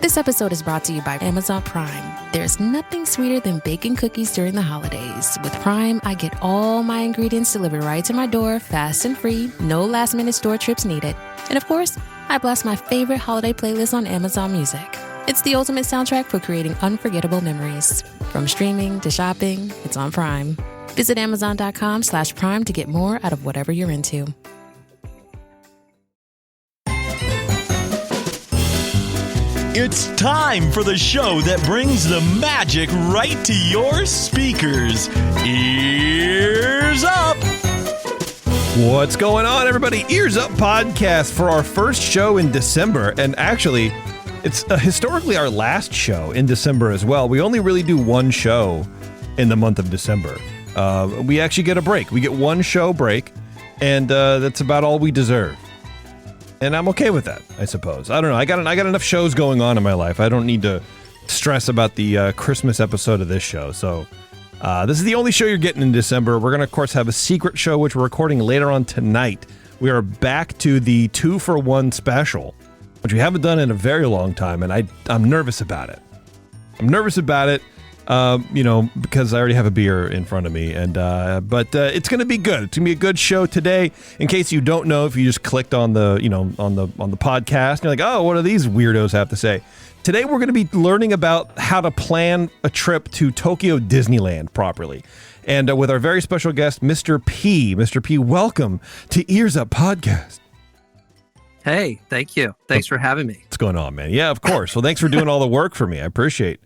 This episode is brought to you by Amazon Prime. There's nothing sweeter than baking cookies during the holidays. With Prime, I get all my ingredients delivered right to my door, fast and free, no last-minute store trips needed. And of course, I blast my favorite holiday playlist on Amazon Music. It's the ultimate soundtrack for creating unforgettable memories. From streaming to shopping, it's on Prime. Visit Amazon.com/Prime to get more out of whatever you're into. It's time for the show that brings the magic right to your speakers. Ears Up! What's going on, everybody? Ears Up podcast for our first show in December. And actually, it's historically our last show in December as well. We only really do one show in the month of December. We actually get a break. We get one show break, and that's about all we deserve. And I'm okay with that, I suppose. I don't know. I got enough shows going on in my life. I don't need to stress about the Christmas episode of this show. So this is the only show you're getting in December. We're going to, of course, have a secret show, which we're recording later on tonight. We are back to the 2-for-1 special, which we haven't done in a very long time, and I'm nervous about it. Because I already have a beer in front of me, but it's going to be good. It's going to be a good show today. In case you don't know, if you just clicked on the podcast, and you're like, oh, what do these weirdos have to say? Today we're going to be learning about how to plan a trip to Tokyo Disneyland properly, and with our very special guest, Mr. P. Mr. P, welcome to Ears Up podcast. Hey, thank you. Thanks for having me. What's going on, man? Yeah, of course. Well, thanks for doing all the work for me. I appreciate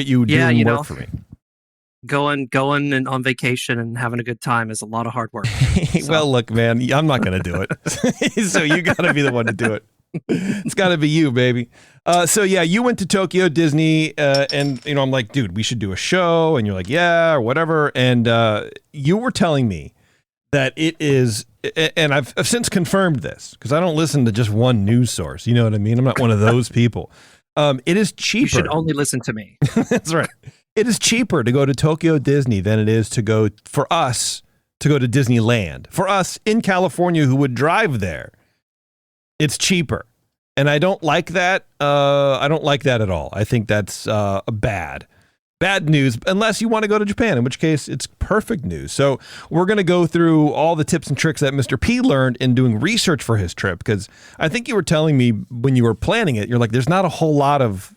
you doing work for me. Going and on vacation and having a good time is a lot of hard work. So. Well, look, man, I'm not going to do it. So you got to be the one to do it. It's got to be you, baby. So yeah, you went to Tokyo Disney, and I'm like, dude, we should do a show. And you're like, yeah, or whatever. And you were telling me that it is, and I've since confirmed this because I don't listen to just one news source. You know what I mean? I'm not one of those people. It is cheaper. You should only listen to me. That's right. It is cheaper to go to Tokyo Disney than it is to go to Disneyland. For us in California who would drive there, it's cheaper. And I don't like that. I don't like that at all. I think that's bad news, unless you want to go to Japan, in which case it's perfect news. So we're going to go through all the tips and tricks that Mr. P learned in doing research for his trip, because I think you were telling me when you were planning it, you're like, there's not a whole lot of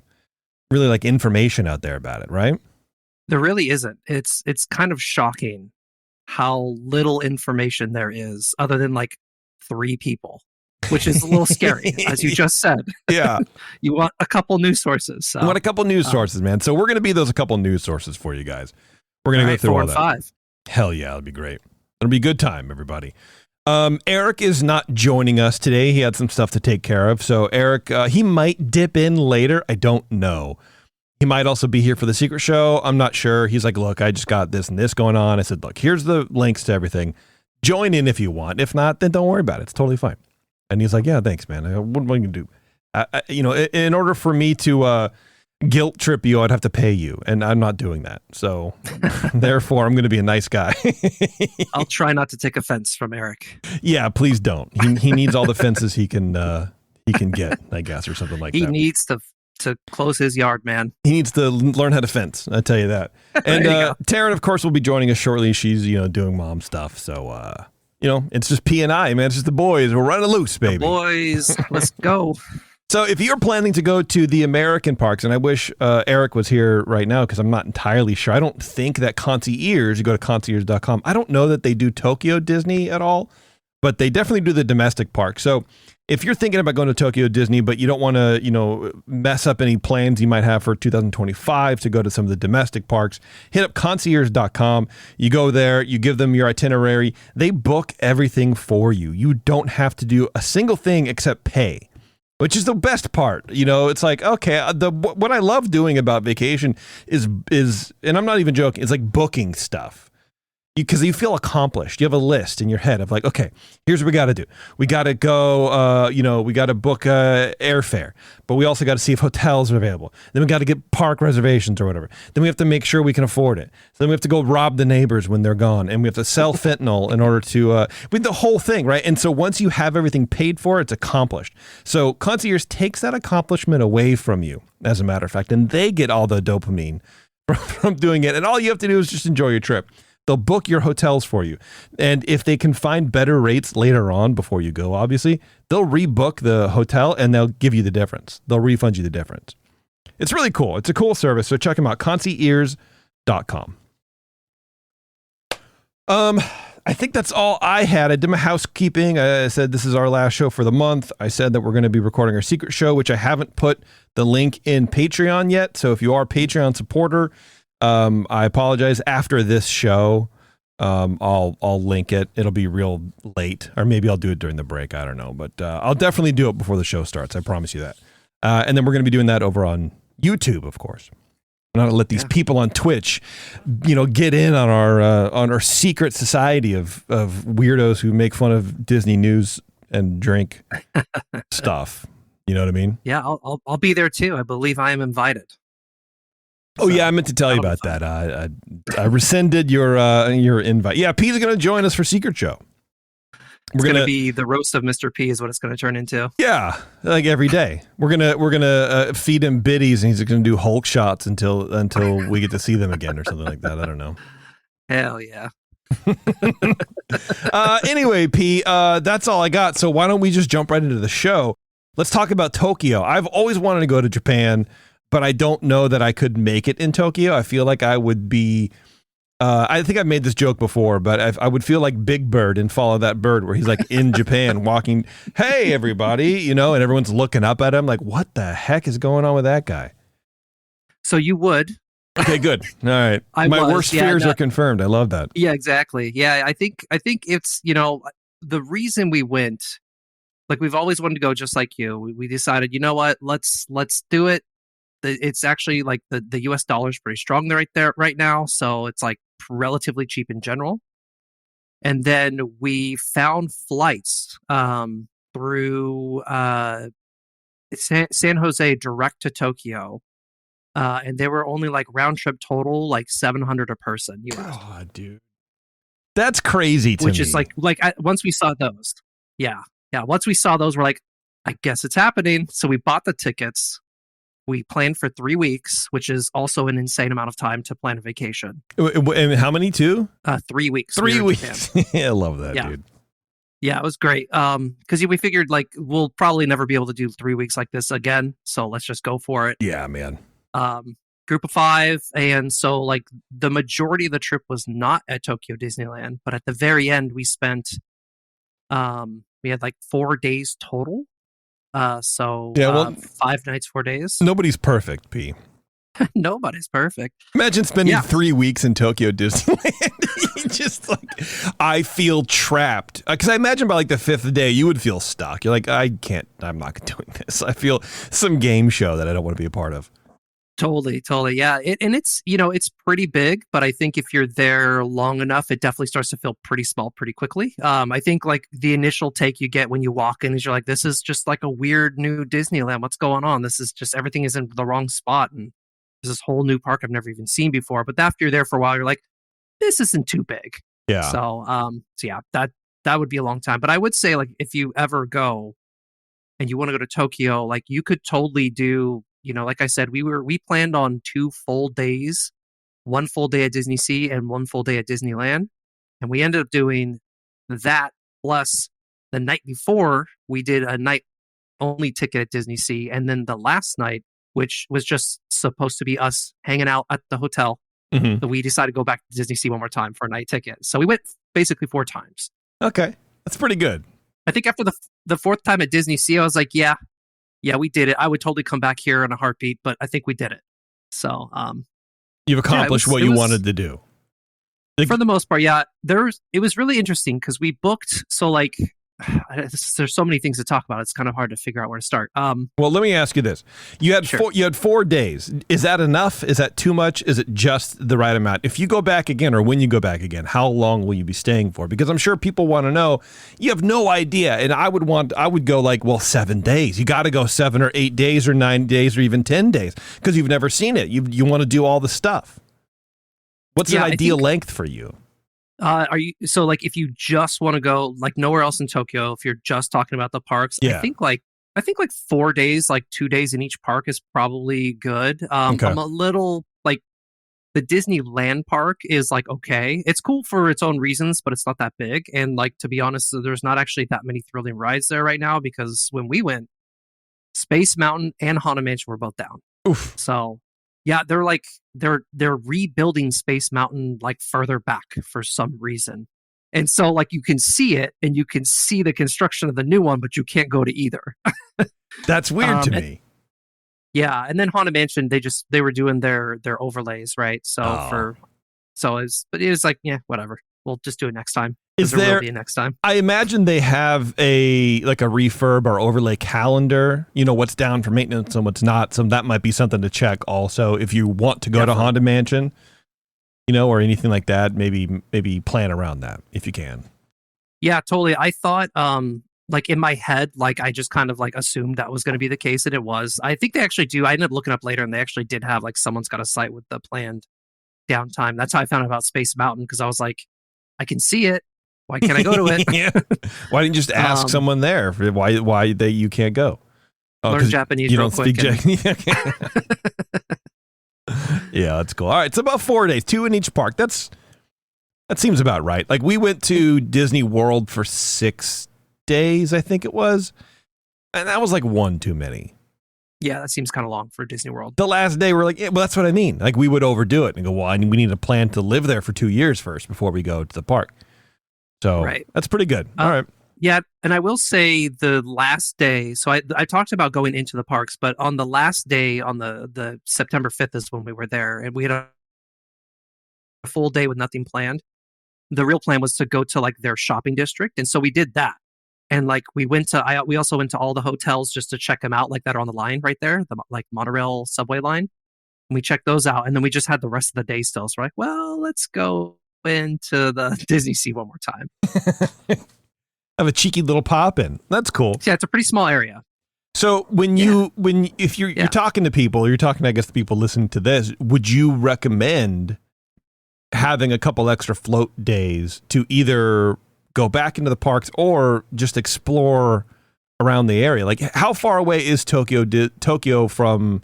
really like information out there about it, right? There really isn't. It's kind of shocking how little information there is other than like 3 people, which is a little scary, as you just said. Yeah. You want a couple news sources. So. You want a couple news sources, man. So we're going to be those a couple news sources for you guys. We're going to go through 4 all and that. 5. Hell yeah, it'll be great. It'll be a good time, everybody. Eric is not joining us today. He had some stuff to take care of. So Eric, he might dip in later. I don't know. He might also be here for the secret show. I'm not sure. He's like, look, I just got this and this going on. I said, look, here's the links to everything. Join in if you want. If not, then don't worry about it. It's totally fine. And he's like, yeah, thanks, man. What am I going to do? In order for me to guilt trip you, I'd have to pay you. And I'm not doing that. So therefore, I'm going to be a nice guy. I'll try not to take offense from Eric. Yeah, please don't. He needs all the fences he can get, I guess, or something like that. He needs to close his yard, man. He needs to learn how to fence. I tell you that. And Taryn, of course, will be joining us shortly. She's doing mom stuff. So it's just P and I, man. It's just the boys. We're running loose, baby. The boys, let's go. So if you're planning to go to the American parks, and I wish Eric was here right now because I'm not entirely sure. I don't think that Concierge, you go to concierge.com, I don't know that they do Tokyo Disney at all, but they definitely do the domestic park. So if you're thinking about going to Tokyo Disney, but you don't want to, mess up any plans you might have for 2025 to go to some of the domestic parks, hit up concierge.com. You go there, you give them your itinerary. They book everything for you. You don't have to do a single thing except pay, which is the best part. It's like, okay, what I love doing about vacation is, and I'm not even joking, it's like booking stuff. because you feel accomplished. You have a list in your head of like, okay, here's what we got to do. We got to go, we got to book airfare, but we also got to see if hotels are available. Then we got to get park reservations or whatever. Then we have to make sure we can afford it. So then we have to go rob the neighbors when they're gone, and we have to sell fentanyl in order to, with the whole thing, right? And so once you have everything paid for, it's accomplished. So concierge takes that accomplishment away from you, as a matter of fact, and they get all the dopamine from doing it. And all you have to do is just enjoy your trip. They'll book your hotels for you. And if they can find better rates later on before you go, obviously, they'll rebook the hotel and they'll give you the difference. They'll refund you the difference. It's really cool. It's a cool service. So check them out. concierge.com. I think that's all I had. I did my housekeeping. I said this is our last show for the month. I said that we're going to be recording our secret show, which I haven't put the link in Patreon yet. So if you are a Patreon supporter, I apologize. After this show, I'll link it. It'll be real late, or maybe I'll do it during the break. I don't know, but I'll definitely do it before the show starts. I promise you that. And then we're going to be doing that over on YouTube, of course. I'm not going to let these people on Twitch, get in on our secret society of weirdos who make fun of Disney news and drink stuff. You know what I mean? Yeah, I'll be there too. I believe I am invited. Oh, yeah, I meant to tell you about that. I rescinded your invite. Yeah, P's going to join us for Secret Show. It's going to be the roast of Mr. P is what it's going to turn into. Yeah, like every day. We're gonna feed him biddies, and he's going to do Hulk shots until we get to see them again or something like that. I don't know. Hell yeah. Anyway, P, that's all I got. So why don't we just jump right into the show? Let's talk about Tokyo. I've always wanted to go to Japan, but I don't know that I could make it in Tokyo. I feel like I would be, I think I've made this joke before, but I would feel like Big Bird in Follow That Bird, where he's like in Japan walking, hey, everybody, and everyone's looking up at him like, what the heck is going on with that guy? So you would. Okay, good. All right. My worst fears are confirmed. I love that. Yeah, exactly. Yeah, I think it's, the reason we went, like we've always wanted to go just like you. We decided, you know what, let's do it. It's actually like the US dollar is pretty strong right now. So it's like relatively cheap in general. And then we found flights through San Jose direct to Tokyo. And they were only like round trip total, like $700 a person. US. God, dude. That's crazy to me. Which is like once we saw those. Yeah. Once we saw those, we're like, I guess it's happening. So we bought the tickets. We planned for 3 weeks, which is also an insane amount of time to plan a vacation. And how many, too? 3 weeks. 3 weeks. I love that, dude. Yeah, it was great. Because we figured like we'll probably never be able to do 3 weeks like this again. So let's just go for it. Yeah, man. Group of 5. And so like the majority of the trip was not at Tokyo Disneyland. But at the very end, we spent, we had like 4 days total. 5 nights, 4 days. Nobody's perfect, P. Nobody's perfect. Imagine spending 3 weeks in Tokyo Disneyland. Just like, I feel trapped. Because I imagine by like the 5th day, you would feel stuck. You're like, I'm not doing this. I feel some game show that I don't want to be a part of. Totally. Yeah. It's, it's pretty big, but I think if you're there long enough, it definitely starts to feel pretty small pretty quickly. I think like the initial take you get when you walk in is you're like, this is just like a weird new Disneyland. What's going on? This is just, everything is in the wrong spot. And there's this whole new park I've never even seen before. But after you're there for a while, you're like, this isn't too big. Yeah. So yeah, that would be a long time. But I would say like, if you ever go and you want to go to Tokyo, like you could totally do, like I said, we planned on 2 full days, 1 full day at Disney Sea and 1 full day at Disneyland. And we ended up doing that plus the night before we did a night only ticket at Disney Sea. And then the last night, which was just supposed to be us hanging out at the hotel. Mm-hmm. So we decided to go back to Disney Sea one more time for a night ticket. So we went basically 4 times. Okay. That's pretty good. I think after the 4th time at Disney Sea, I was like, yeah, we did it. I would totally come back here in a heartbeat, but I think we did it. So, you've accomplished what you wanted to do. For the most part, yeah. It was really interesting because we booked. So, like, there's so many things to talk about. It's kind of hard to figure out where to start. Well, let me ask you this: you had Sure. you had 4 days. Is that enough? Is that too much? Is it just the right amount? If you go back again, or when you go back again, how long will you be staying for? Because I'm sure people want to know. You have no idea, and I would go like, well, 7 days. You got to go 7 or 8 days, or 9 days, or even 10 days, because you've never seen it. You want to do all the stuff. What's an ideal length for you? Are you so like if you just want to go like nowhere else in Tokyo, if you're just talking about the parks, Yeah. I think like 4 days, like 2 days in each park is probably good. Okay. I'm a little like the Disneyland park is like okay. It's cool for its own reasons, but it's not that big. And like to be honest, there's not actually that many thrilling rides there right now because when we went, Space Mountain and Haunted Mansion were both down. Oof. So yeah, they're rebuilding Space Mountain like further back for some reason. And so like you can see it and you can see the construction of the new one, but you can't go to either. That's weird to me. Yeah, and then Haunted Mansion, they were doing their overlays, right? So but it was like, yeah, whatever. We'll just do it next time. Is there will be a next time? I imagine they have a refurb or overlay calendar, what's down for maintenance and what's not. So that might be something to check also if you want to go to Haunted Mansion, or anything like that. Maybe plan around that if you can. Yeah, totally. I thought like in my head, like I just kind of like assumed that was going to be the case, and it was. I think they actually do. I ended up looking up later, and they actually did have like someone's got a site with the planned downtime. That's how I found out about Space Mountain, because I was like, I can see it. Why can't I go to it? Yeah. Why didn't you just ask someone there for why you can't go? Learn Japanese you real don't quick. speak Yeah, that's cool. All right, it's about 4 days, 2 in each park. That seems about right. Like we went to Disney World for 6 days, I think it was, and that was like one too many. Yeah, that seems kind of long for Disney World. The last day, we're like, yeah, well, that's what I mean. Like we would overdo it and go, well, we need a plan to live there for 2 years first before we go to the park. So That's pretty good. All right. Yeah, and I will say the last day, so I talked about going into the parks, but on the last day, on the September 5th is when we were there, and we had a full day with nothing planned. The real plan was to go to like their shopping district, and so we did that. And like we also went to all the hotels just to check them out, like that are on the line right there, the like monorail subway line. And we checked those out, and then we just had the rest of the day still. So we're like, well, let's go into the Disney Sea one more time. Have a cheeky little pop in. That's cool. Yeah, it's a pretty small area. So if you're talking to people, or you're talking, I guess, the people listening to this, would you recommend having a couple extra float days to either go back into the parks or just explore around the area? Like, how far away is Tokyo from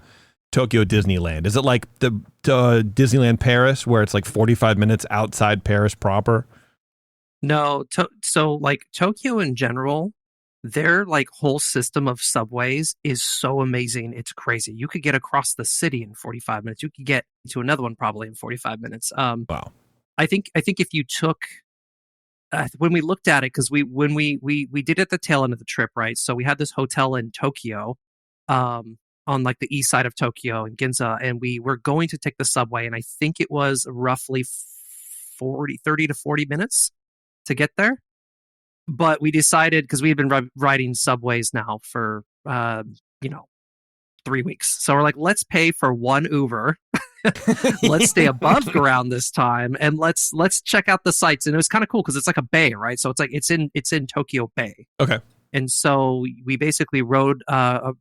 Tokyo Disneyland? Is it like the Disneyland Paris, where it's like 45 minutes outside Paris proper? No, so like Tokyo in general, their like whole system of subways is so amazing. It's crazy. You could get across the city in 45 minutes. You could get to another one probably in 45 minutes. Wow. I think if you took when we looked at it, because we did it at the tail end of the trip, right? So we had this hotel in Tokyo, on like the east side of Tokyo in Ginza, and we were going to take the subway, and I think it was roughly 30 to 40 minutes to get there. But we decided, because we had been riding subways now for 3 weeks, so we're like, let's pay for one Uber. Let's stay above ground this time, and let's check out the sights. And it was kind of cool because it's like a bay, right? So it's like it's in Tokyo Bay. Okay. And so we basically rode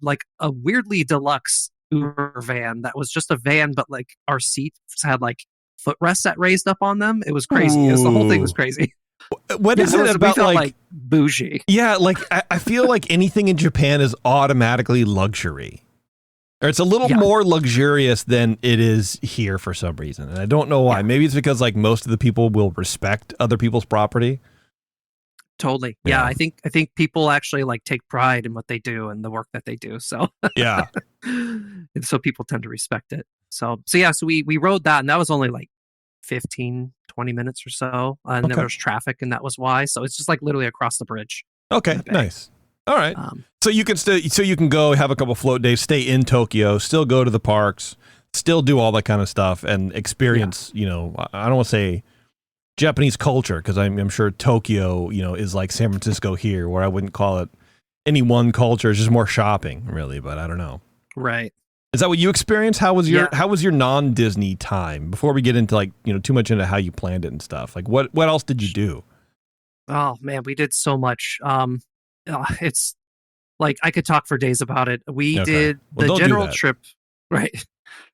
like a weirdly deluxe Uber van that was just a van, but like our seats had like footrests that raised up on them. It was crazy. The whole thing was crazy. What is it about like bougie? Yeah, like I feel like anything in Japan is automatically luxury. Or it's a little more luxurious than it is here for some reason. And I don't know why. Yeah. Maybe it's because like most of the people will respect other people's property. Totally. Yeah, I think people actually like take pride in what they do and the work that they do. So yeah. And so people tend to respect it. So we rode that, and that was only like 15, 20 minutes or so. And then there's traffic, and that was why. So it's just like literally across the bridge. Okay, nice. All right. So you can go have a couple float days, stay in Tokyo, still go to the parks, still do all that kind of stuff and experience, I don't want to say Japanese culture, because I'm sure Tokyo, is like San Francisco here, where I wouldn't call it any one culture. It's just more shopping, really. But I don't know. Right. Is that what you experienced? How was your non-Disney time? Before we get into too much into how you planned it and stuff, like what else did you do? Oh man, we did so much. It's like I could talk for days about it. We did the general trip, right?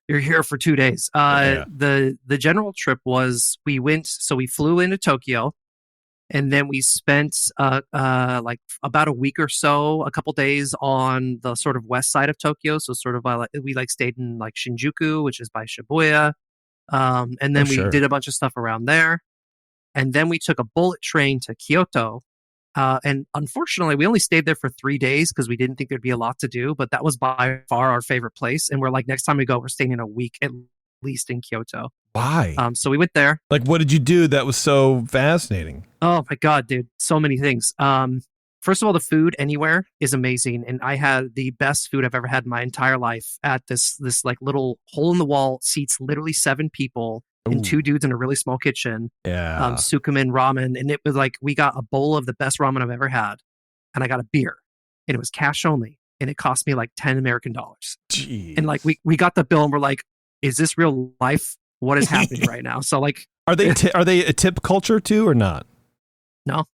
You're here for 2 days. The general trip was we flew into Tokyo, and then we spent like about a week or so, a couple days on the sort of west side of Tokyo. So sort of we stayed in like Shinjuku, which is by Shibuya, and then we did a bunch of stuff around there. And then we took a bullet train to Kyoto. And unfortunately, we only stayed there for 3 days because we didn't think there'd be a lot to do. But that was by far our favorite place. And we're like, next time we go, we're staying in a week at least in Kyoto. Why? So we went there. Like, what did you do that was so fascinating? Oh, my God, dude. So many things. First of all, the food anywhere is amazing. And I had the best food I've ever had in my entire life at this like little hole in the wall, seats literally 7 people. And 2 dudes in a really small kitchen. Yeah. Sukumen ramen. And it was like, we got a bowl of the best ramen I've ever had. And I got a beer. And it was cash only. And it cost me like $10 American. Jeez. And like, we got the bill and we're like, is this real life? What is happening right now? So like. Are they a tip culture too or not? No.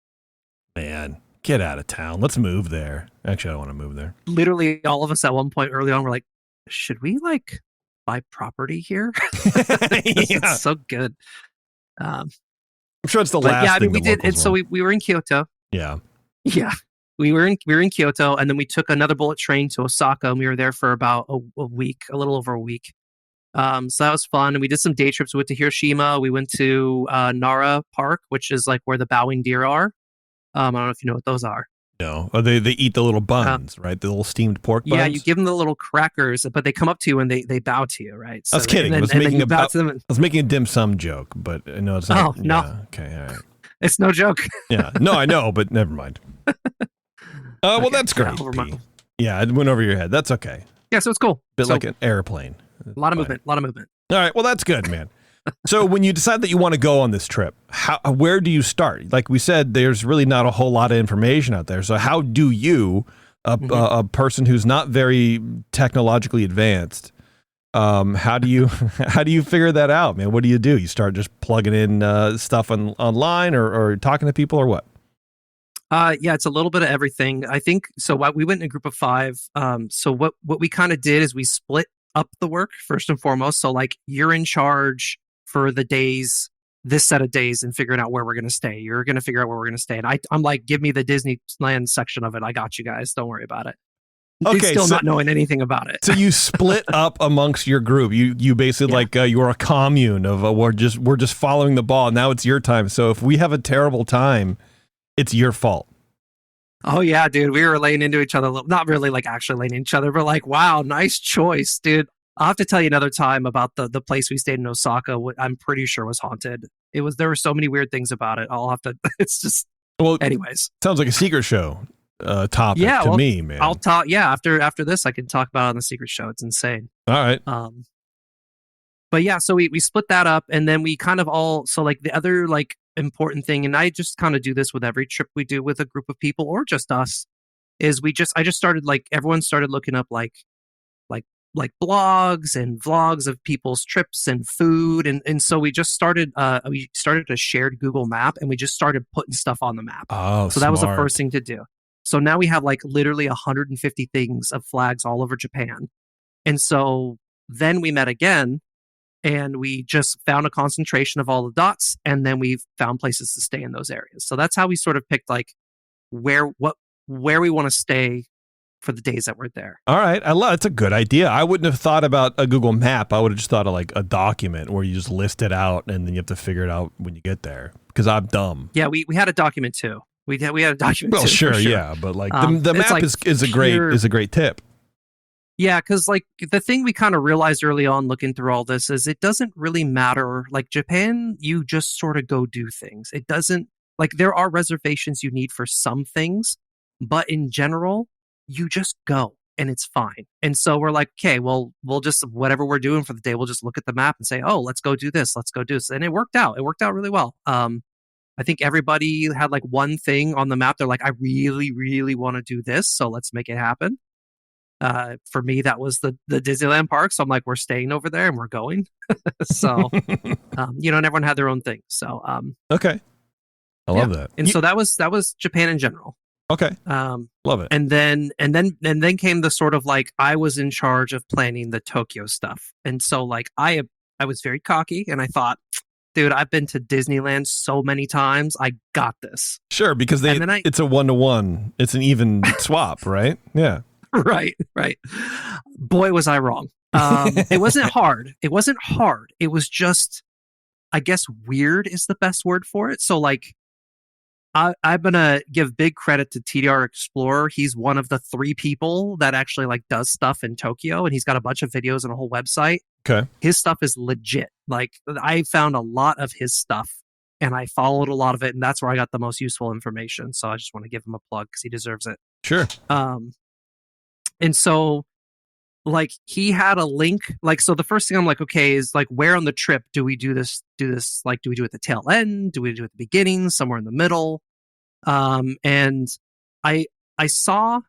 Man, get out of town. Let's move there. Actually, I don't want to move there. Literally all of us at one point early on were like, should we like buy property here? It's so good. I'm sure it's the last. Yeah, I thing mean, we did, and so we were in Kyoto. Yeah, we were in Kyoto, and then we took another bullet train to Osaka, and we were there for about a week, a little over a week. So that was fun, and we did some day trips. We went to Hiroshima. We went to Nara Park, which is like where the bowing deer are. I don't know if you know what those are. No, they eat the little buns, right? The little steamed pork buns. Yeah, you give them the little crackers, but they come up to you and they bow to you, right? So I was kidding. I was making a dim sum joke, but I know it's not. Oh, no. Yeah, okay, all right. It's no joke. Yeah, no, I know, but never mind. Well, that's great. Yeah, it went over your head. That's okay. Yeah, so it's cool. Bit like an airplane. A lot of movement. All right, well, that's good, man. So when you decide that you want to go on this trip, where do you start? Like we said, there's really not a whole lot of information out there. So how do you, a person who's not very technologically advanced, how do you figure that out, man? What do? You start just plugging in stuff online or talking to people or what? Yeah, it's a little bit of everything. I think so. We went in a group of 5. So what we kind of did is we split up the work first and foremost. So like you're in charge for the days, this set of days, and figuring out where we're going to stay. You're going to figure out where we're going to stay. And I'm like, give me the Disneyland section of it. I got you guys. Don't worry about it. Okay, still not knowing anything about it. So you split up amongst your group. You basically you're a commune of we're just following the ball. Now it's your time. So if we have a terrible time, it's your fault. Oh yeah, dude. We were laying into each other. Not really like actually laying into each other, but like, wow, nice choice, dude. I'll have to tell you another time about the place we stayed in Osaka. I'm pretty sure was haunted. There were so many weird things about it. I'll have to. It's just. Well, anyways, sounds like a secret show topic to me, man. I'll talk. Yeah, after this, I can talk about it on the secret show. It's insane. All right. But yeah, so we split that up, and then we kind of so like the other like important thing, and I just kind of do this with every trip we do with a group of people or just us, is I just started like everyone started looking up like blogs and vlogs of people's trips and food, and so we started a shared Google map, and we just started putting stuff on the map. Oh, so that was the first thing to do. So now we have like literally 150 things of flags all over Japan, and so then we met again. And we just found a concentration of all the dots, and then we found places to stay in those areas. So that's how we sort of picked like where we want to stay for the days that we're there. All right, it's a good idea. I wouldldn't have thought about a Google map. I would have just thought of like a document where you just list it out, and then you have to figure it out when you get there. Because I'm dumb. Yeah, we had a document too. We had a document. Well, too, sure, sure, yeah, but like the map like is a great tip. Yeah, because like the thing we kind of realized early on looking through all this is it doesn't really matter. Like Japan, you just sort of go do things. It doesn't like there are reservations you need for some things, but in general, you just go. and it's fine. And so we're like, okay, well, we'll just, whatever we're doing for the day, we'll just look at the map and say, oh, let's go do this. Let's go do this. And it worked out. It worked out really well. I think everybody had like one thing on the map. They're like, I really, really want to do this. So let's make it happen. For me, that was the Disneyland park. So I'm like, we're staying over there and we're going. So, and everyone had their own thing. So, okay. I love that. And so that was Japan in general. Okay. Love it. And then came the sort of like, I was in charge of planning the Tokyo stuff. And so like, I was very cocky and I thought, dude, I've been to Disneyland so many times. I got this. Sure. Because it's a 1-to-1. It's an even swap, right? Yeah. Right. Boy, was I wrong. It wasn't hard. It was just, I guess, weird is the best word for it. So like, I'm going to give big credit to TDR Explorer. He's one of the 3 people that actually like does stuff in Tokyo, and he's got a bunch of videos and a whole website. Okay. His stuff is legit. Like I found a lot of his stuff and I followed a lot of it, and that's where I got the most useful information. So I just want to give him a plug because he deserves it. Sure. And so like he had a link, like, so the first thing I'm like, okay, is like, where on the trip do we do this? Like, do we do it at the tail end? Do we do it at the beginning, somewhere in the middle? And I saw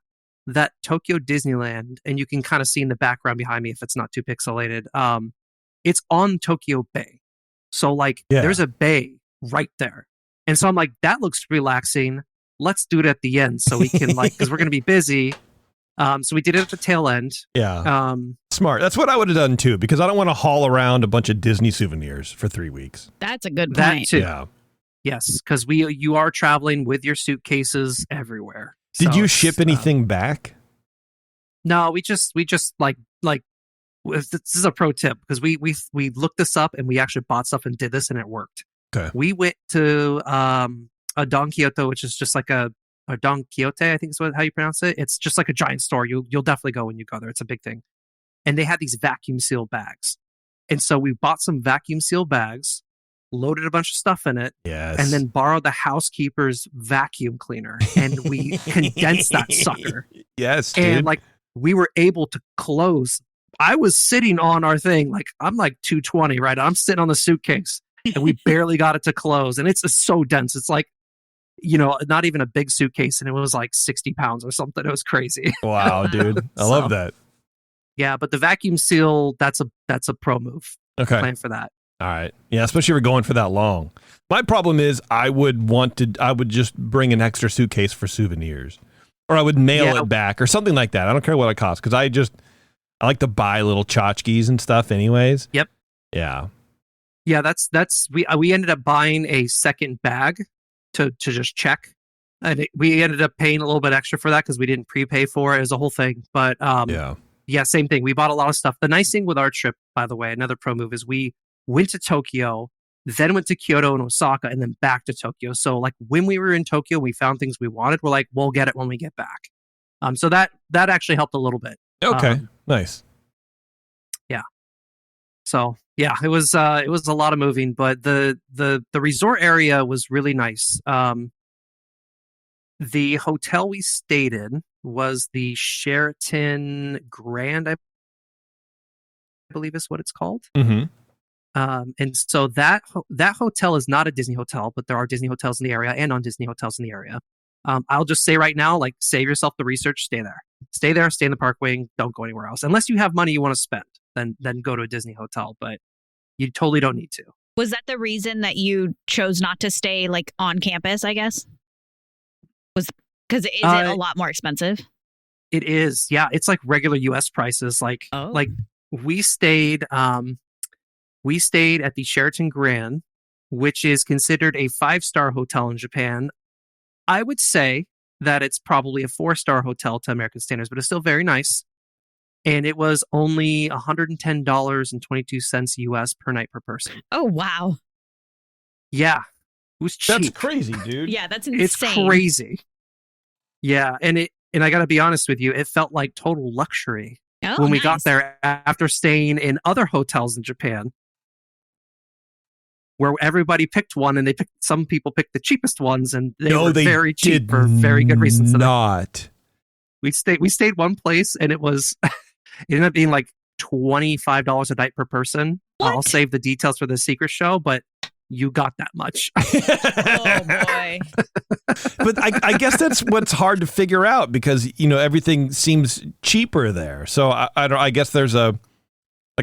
that Tokyo Disneyland, and you can kind of see in the background behind me, if it's not too pixelated, it's on Tokyo Bay. So like there's a bay right there. And so I'm like, that looks relaxing. Let's do it at the end so we can like, because we're going to be busy. So we did it at the tail end. Yeah. Smart. That's what I would have done too, because I don't want to haul around a bunch of Disney souvenirs for 3 weeks. That's a good point. That too. Yeah. Yes, because you are traveling with your suitcases everywhere. Did you ship anything back? No, we just like this is a pro tip, because we looked this up and we actually bought stuff and did this and it worked. Okay. We went to a Don Quixote, which is just like a Don Quixote, I think is how you pronounce it. It's just like a giant store. You'll definitely go when you go there. It's a big thing. And they had these vacuum seal bags. And so we bought some vacuum seal bags, loaded a bunch of stuff in it, and then borrowed the housekeeper's vacuum cleaner. And we condensed that sucker. Yes, dude. And like we were able to close. I was sitting on our thing, like I'm like 220, right? I'm sitting on the suitcase and we barely got it to close. And it's so dense. It's like, not even a big suitcase, and it was like 60 pounds or something. It was crazy. Wow, dude. I love that. Yeah, but the vacuum seal, that's a pro move. Okay. Plan for that. All right. Yeah, especially if we're going for that long. My problem is I would just bring an extra suitcase for souvenirs. Or I would mail it back or something like that. I don't care what it costs, because I like to buy little tchotchkes and stuff anyways. Yep. Yeah. Yeah, we ended up buying a second bag to just check. And we ended up paying a little bit extra for that because we didn't prepay for it. It was a whole thing. But yeah, same thing. We bought a lot of stuff. The nice thing with our trip, by the way, another pro move, is we went to Tokyo, then went to Kyoto and Osaka, and then back to Tokyo. So like when we were in Tokyo, we found things we wanted. We're like, we'll get it when we get back. So that actually helped a little bit. Okay, nice. Yeah. So yeah, it was a lot of moving, but the resort area was really nice. The hotel we stayed in was the Sheraton Grand, I believe is what it's called. Mm-hmm. And so that hotel is not a Disney hotel, but there are Disney hotels in the area and non-Disney hotels in the area. I'll just say right now, like, save yourself the research, stay there, stay in the park wing, don't go anywhere else. Unless you have money you want to spend, then go to a Disney hotel, but you totally don't need to. Was that the reason that you chose not to stay like on campus, I guess? Was because is it a lot more expensive? It is. Yeah. It's like regular US prices. Like we stayed at the Sheraton Grand, which is considered a 5-star hotel in Japan. I would say that it's probably a 4-star hotel to American standards, but it's still very nice. And it was only $110.22 US per night per person. Oh, wow. Yeah. It was cheap. That's crazy, dude. Yeah, that's insane. It's crazy. Yeah. And I got to be honest with you, it felt like total luxury when we got there after staying in other hotels in Japan, where everybody picked one, and some people picked the cheapest ones, and they were very cheap for very good reasons. We stayed one place, and it ended up being like $25 a night per person. What? I'll save the details for the secret show, but you got that much. Oh boy. But I guess that's what's hard to figure out because everything seems cheaper there. So I guess there's a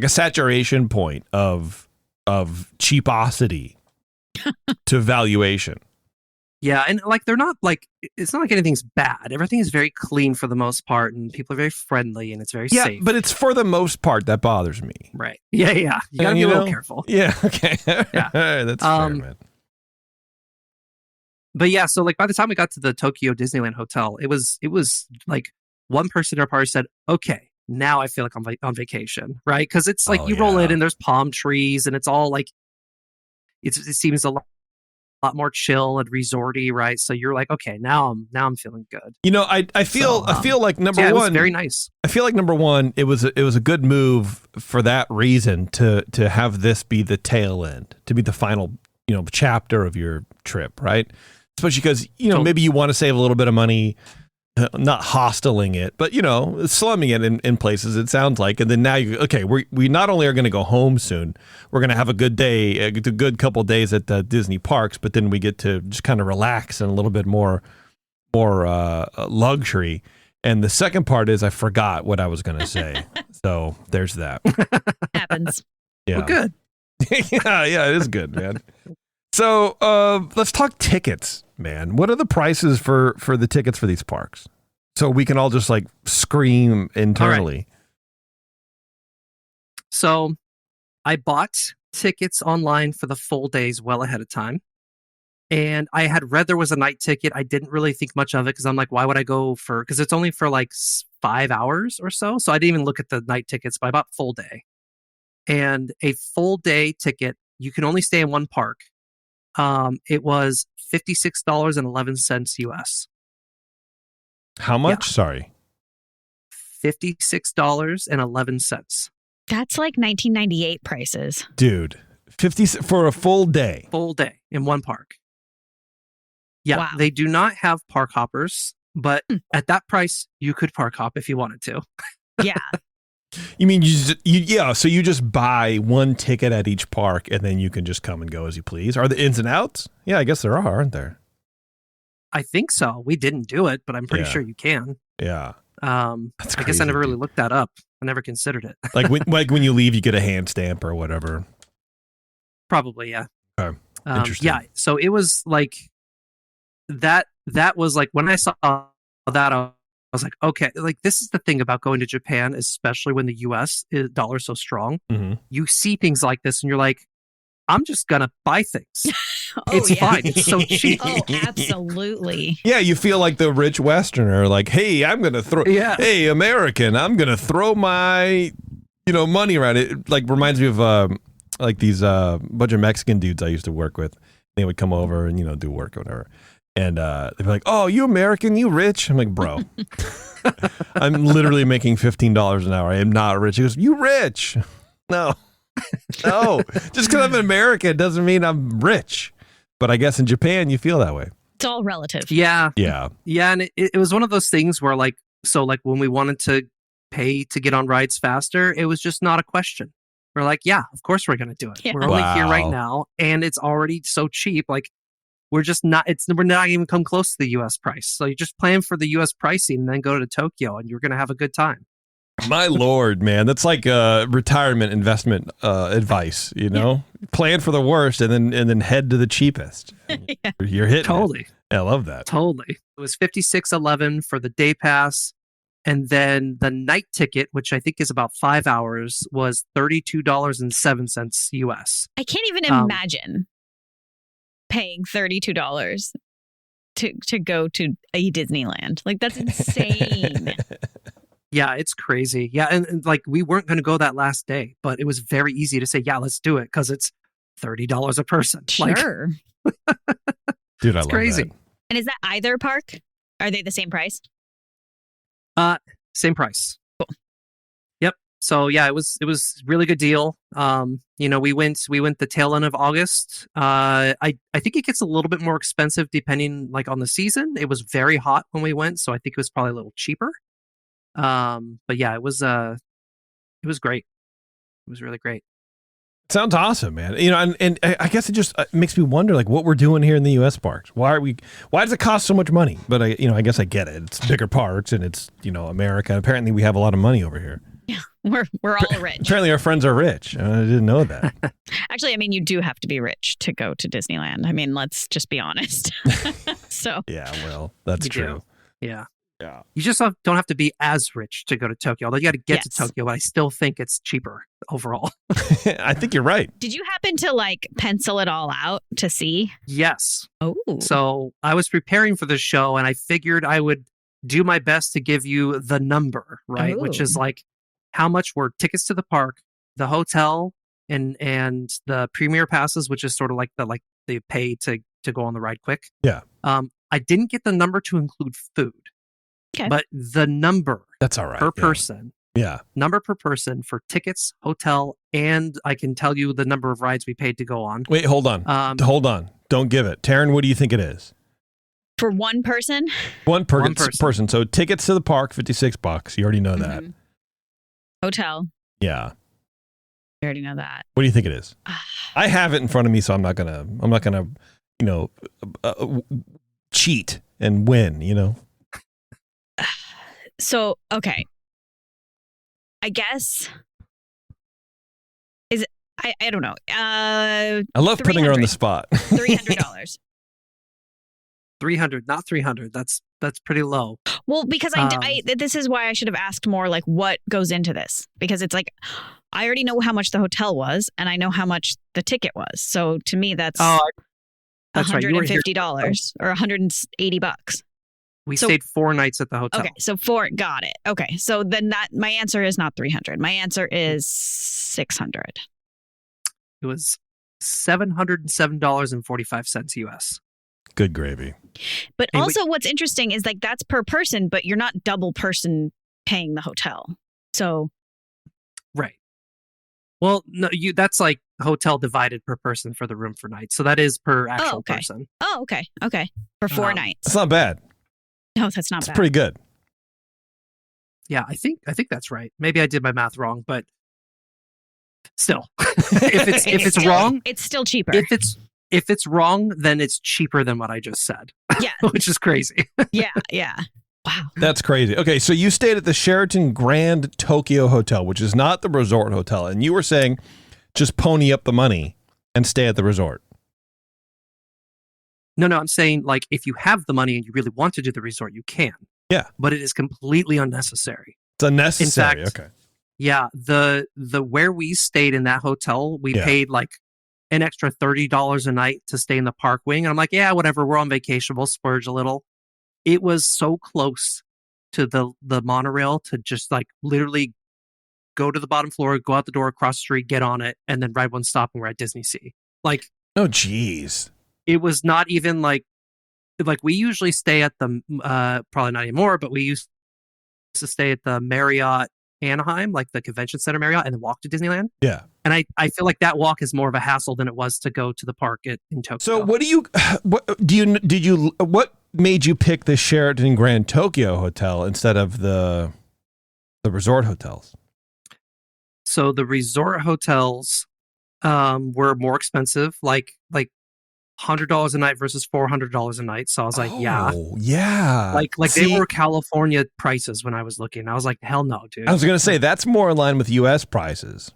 saturation point of cheaposity to valuation. Yeah, and like they're not like it's not like anything's bad. Everything is very clean for the most part, and people are very friendly, and it's very safe. But it's for the most part that bothers me. Right. Yeah. You gotta be a little careful. Yeah. Okay. Yeah. That's fair, man. But yeah, so like by the time we got to the Tokyo Disneyland hotel, it was like one person in our party said, "Okay, now I feel like I'm on vacation," right? Because it's like you roll in and there's palm trees, and it's all like it seems a lot more chill and resorty, right? So you're like, okay, now I'm feeling good. I feel like number one, it was very nice. I feel like number one, it was a good move for that reason to have this be the tail end, to be the final chapter of your trip, right? Especially because maybe you want to save a little bit of money, not hosteling it, but slumming it in places. It sounds like, and then now we not only are going to go home soon, we're going to have a good day, a good couple days at the Disney parks, but then we get to just kind of relax and a little bit more luxury. And the second part is I forgot what I was going to say, so there's that. Happens. Yeah, well, good. yeah, it is good, man. So let's talk tickets, man. What are the prices for the tickets for these parks? So we can all just like scream internally. Right. So I bought tickets online for the full days well ahead of time. And I had read there was a night ticket. I didn't really think much of it because I'm like, why would I go because it's only for like 5 hours or so. So I didn't even look at the night tickets, but I bought full day. And a full day ticket, you can only stay in one park. It was $56.11 US. How much? Yeah. Sorry. $56.11. That's like 1998 prices. Dude, 50 for a full day. Full day in one park. Yeah, wow. They do not have park hoppers, but at that price, you could park hop if you wanted to. Yeah. You mean so you just buy one ticket at each park and then you can just come and go as you please? Are there ins and outs? Yeah, I guess there are, aren't there? I think so. We didn't do it, but I'm pretty sure you can. Yeah. That's crazy, I guess I never really looked that up. I never considered it. like when you leave, you get a hand stamp or whatever. Probably, yeah. Okay. Interesting. Yeah. So it was like that was like when I saw that, I was like, okay, like this is the thing about going to Japan, especially when the US dollar is so strong. Mm-hmm. You see things like this and you're like, I'm just going to buy things. It's fine. It's so cheap. Oh, absolutely. Yeah, you feel like the rich Westerner, like, hey, I'm going to throw, hey, American, I'm going to throw my, money around. It like reminds me of like these bunch of Mexican dudes I used to work with. They would come over and, do work or whatever. And they'd be like, oh, you American, you rich? I'm like, bro, I'm literally making $15 an hour. I am not rich. He goes, you rich? No. Just because I'm an American doesn't mean I'm rich. But I guess in Japan, you feel that way. It's all relative. Yeah. And it was one of those things where like when we wanted to pay to get on rides faster, it was just not a question. We're like, yeah, of course we're going to do it. Yeah. We're only here right now. And it's already so cheap. Like, we're not even come close to the U.S. price. So you just plan for the U.S. pricing and then go to Tokyo and you're going to have a good time. My Lord, man. That's like retirement investment advice, Plan for the worst and then head to the cheapest. Yeah. You're hitting totally. I love that. Totally. It was $56.11 for the day pass. And then the night ticket, which I think is about 5 hours, was $32.07 US. I can't even imagine paying $32 to go to a Disneyland. Like, that's insane. Yeah, it's crazy. Yeah, and like we weren't going to go that last day, but it was very easy to say, yeah, let's do it because it's $30 a person. Sure. Dude, I love crazy. that. And is that either park? Are they the same price? Same price. Cool. Yep. So yeah, it was really good deal. We went the tail end of August. I think it gets a little bit more expensive depending like on the season. It was very hot when we went, so I think it was probably a little cheaper. But yeah, it was great. It was really great. Sounds awesome, man. And I guess it just makes me wonder, like, what we're doing here in the U.S. parks. Why does it cost so much money? But I guess I get it. It's bigger parks, and it's America. Apparently, we have a lot of money over here. Yeah, we're all rich. Apparently, our friends are rich. I didn't know that. Actually, I mean, you do have to be rich to go to Disneyland. I mean, let's just be honest. So yeah, well, that's true. Yeah. Yeah. You just don't have to be as rich to go to Tokyo. Although you got to get to Yes. Tokyo, but I still think it's cheaper overall. I think you're right. did you happen to like pencil it all out to see? Yes. Oh, So I was preparing for the show, and I figured I would do my best to give you the number, right? Which is like how much were tickets to the park, the hotel, and the premier passes, which is sort of like the pay to go on the ride quick. Yeah. I didn't get the number to include food. Okay. But the number That's all right. per yeah. person, number per person for tickets, hotel, and I can tell you the number of rides we paid to go on. Wait, hold on. Hold on. Don't give it. Taryn, what do you think it is? for one person? One person. So tickets to the park, $56. You already know that. Mhm. Hotel. Yeah. You already know that. What do you think it is? I have it in front of me, so I'm not gonna, cheat and win. So, okay. I guess is it, I don't know. I love putting her on the spot. $300. 300, not 300. That's pretty low. Well, because this is why I should have asked more like what goes into this, because it's like I already know how much the hotel was and I know how much the ticket was. So to me, that's that's right. $150 or $180. We stayed 4 nights at the hotel. Okay, so 4, got it. Okay, so then my answer is not 300. My answer is 600. It was $707.45 US. Good gravy. But also what's interesting is like that's per person, but you're not double person paying the hotel. So right. Well, no, that's like hotel divided per person for the room for night. So that is per actual person. Oh, okay. Okay. For 4 nights. That's not bad. No, that's not bad. It's pretty good. Yeah, I think that's right. Maybe I did my math wrong, but still, if it's wrong, it's still cheaper. If it's wrong, then it's cheaper than what I just said. Yeah, which is crazy. Yeah. Wow, that's crazy. Okay, so you stayed at the Sheraton Grand Tokyo Hotel, which is not the resort hotel, and you were saying just pony up the money and stay at the resort. No, I'm saying like if you have the money and you really want to do the resort, you can. Yeah. But it is completely unnecessary. It's unnecessary. In fact, okay. Yeah, the where we stayed in that hotel, we paid like an extra $30 a night to stay in the park wing. And I'm like, yeah, whatever. We're on vacation. We'll splurge a little. It was so close to the monorail to just like literally go to the bottom floor, go out the door, across the street, get on it, and then ride one stop and we're at Disney Sea. Like, oh, geez. It was not even like we usually stay at the, probably not anymore, but we used to stay at the Marriott Anaheim, like the convention center Marriott, and then walk to Disneyland. Yeah. And I feel like that walk is more of a hassle than it was to go to the park in Tokyo. So what made you pick the Sheraton Grand Tokyo Hotel instead of the resort hotels? So the resort hotels were more expensive, like $100 a night versus $400 a night. So I was like, yeah. Like they were California prices when I was looking. I was like, hell no, dude. I was going to say that's more in line with U.S. prices.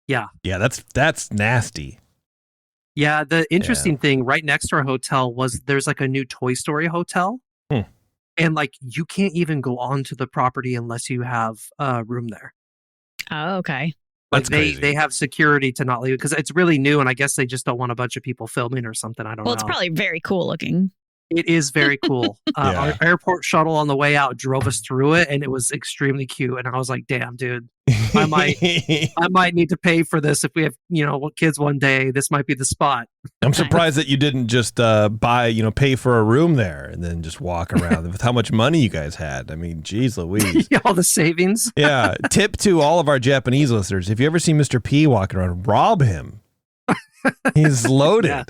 Yeah. Yeah, that's nasty. Yeah, the interesting thing right next to our hotel was there's like a new Toy Story hotel. And like you can't even go onto the property unless you have a room there. Oh, okay. Like they have security to not leave because it's really new, and I guess they just don't want a bunch of people filming or something. I don't know. Well, it's probably very cool looking. It is very cool. Our airport shuttle on the way out drove us through it, and it was extremely cute. And I was like, "Damn, dude, I might need to pay for this if we have kids one day. This might be the spot." I'm surprised that you didn't just pay for a room there and then just walk around with how much money you guys had. I mean, geez Louise. All the savings. Yeah. Tip to all of our Japanese listeners: if you ever see Mr. P walking around, rob him. He's loaded.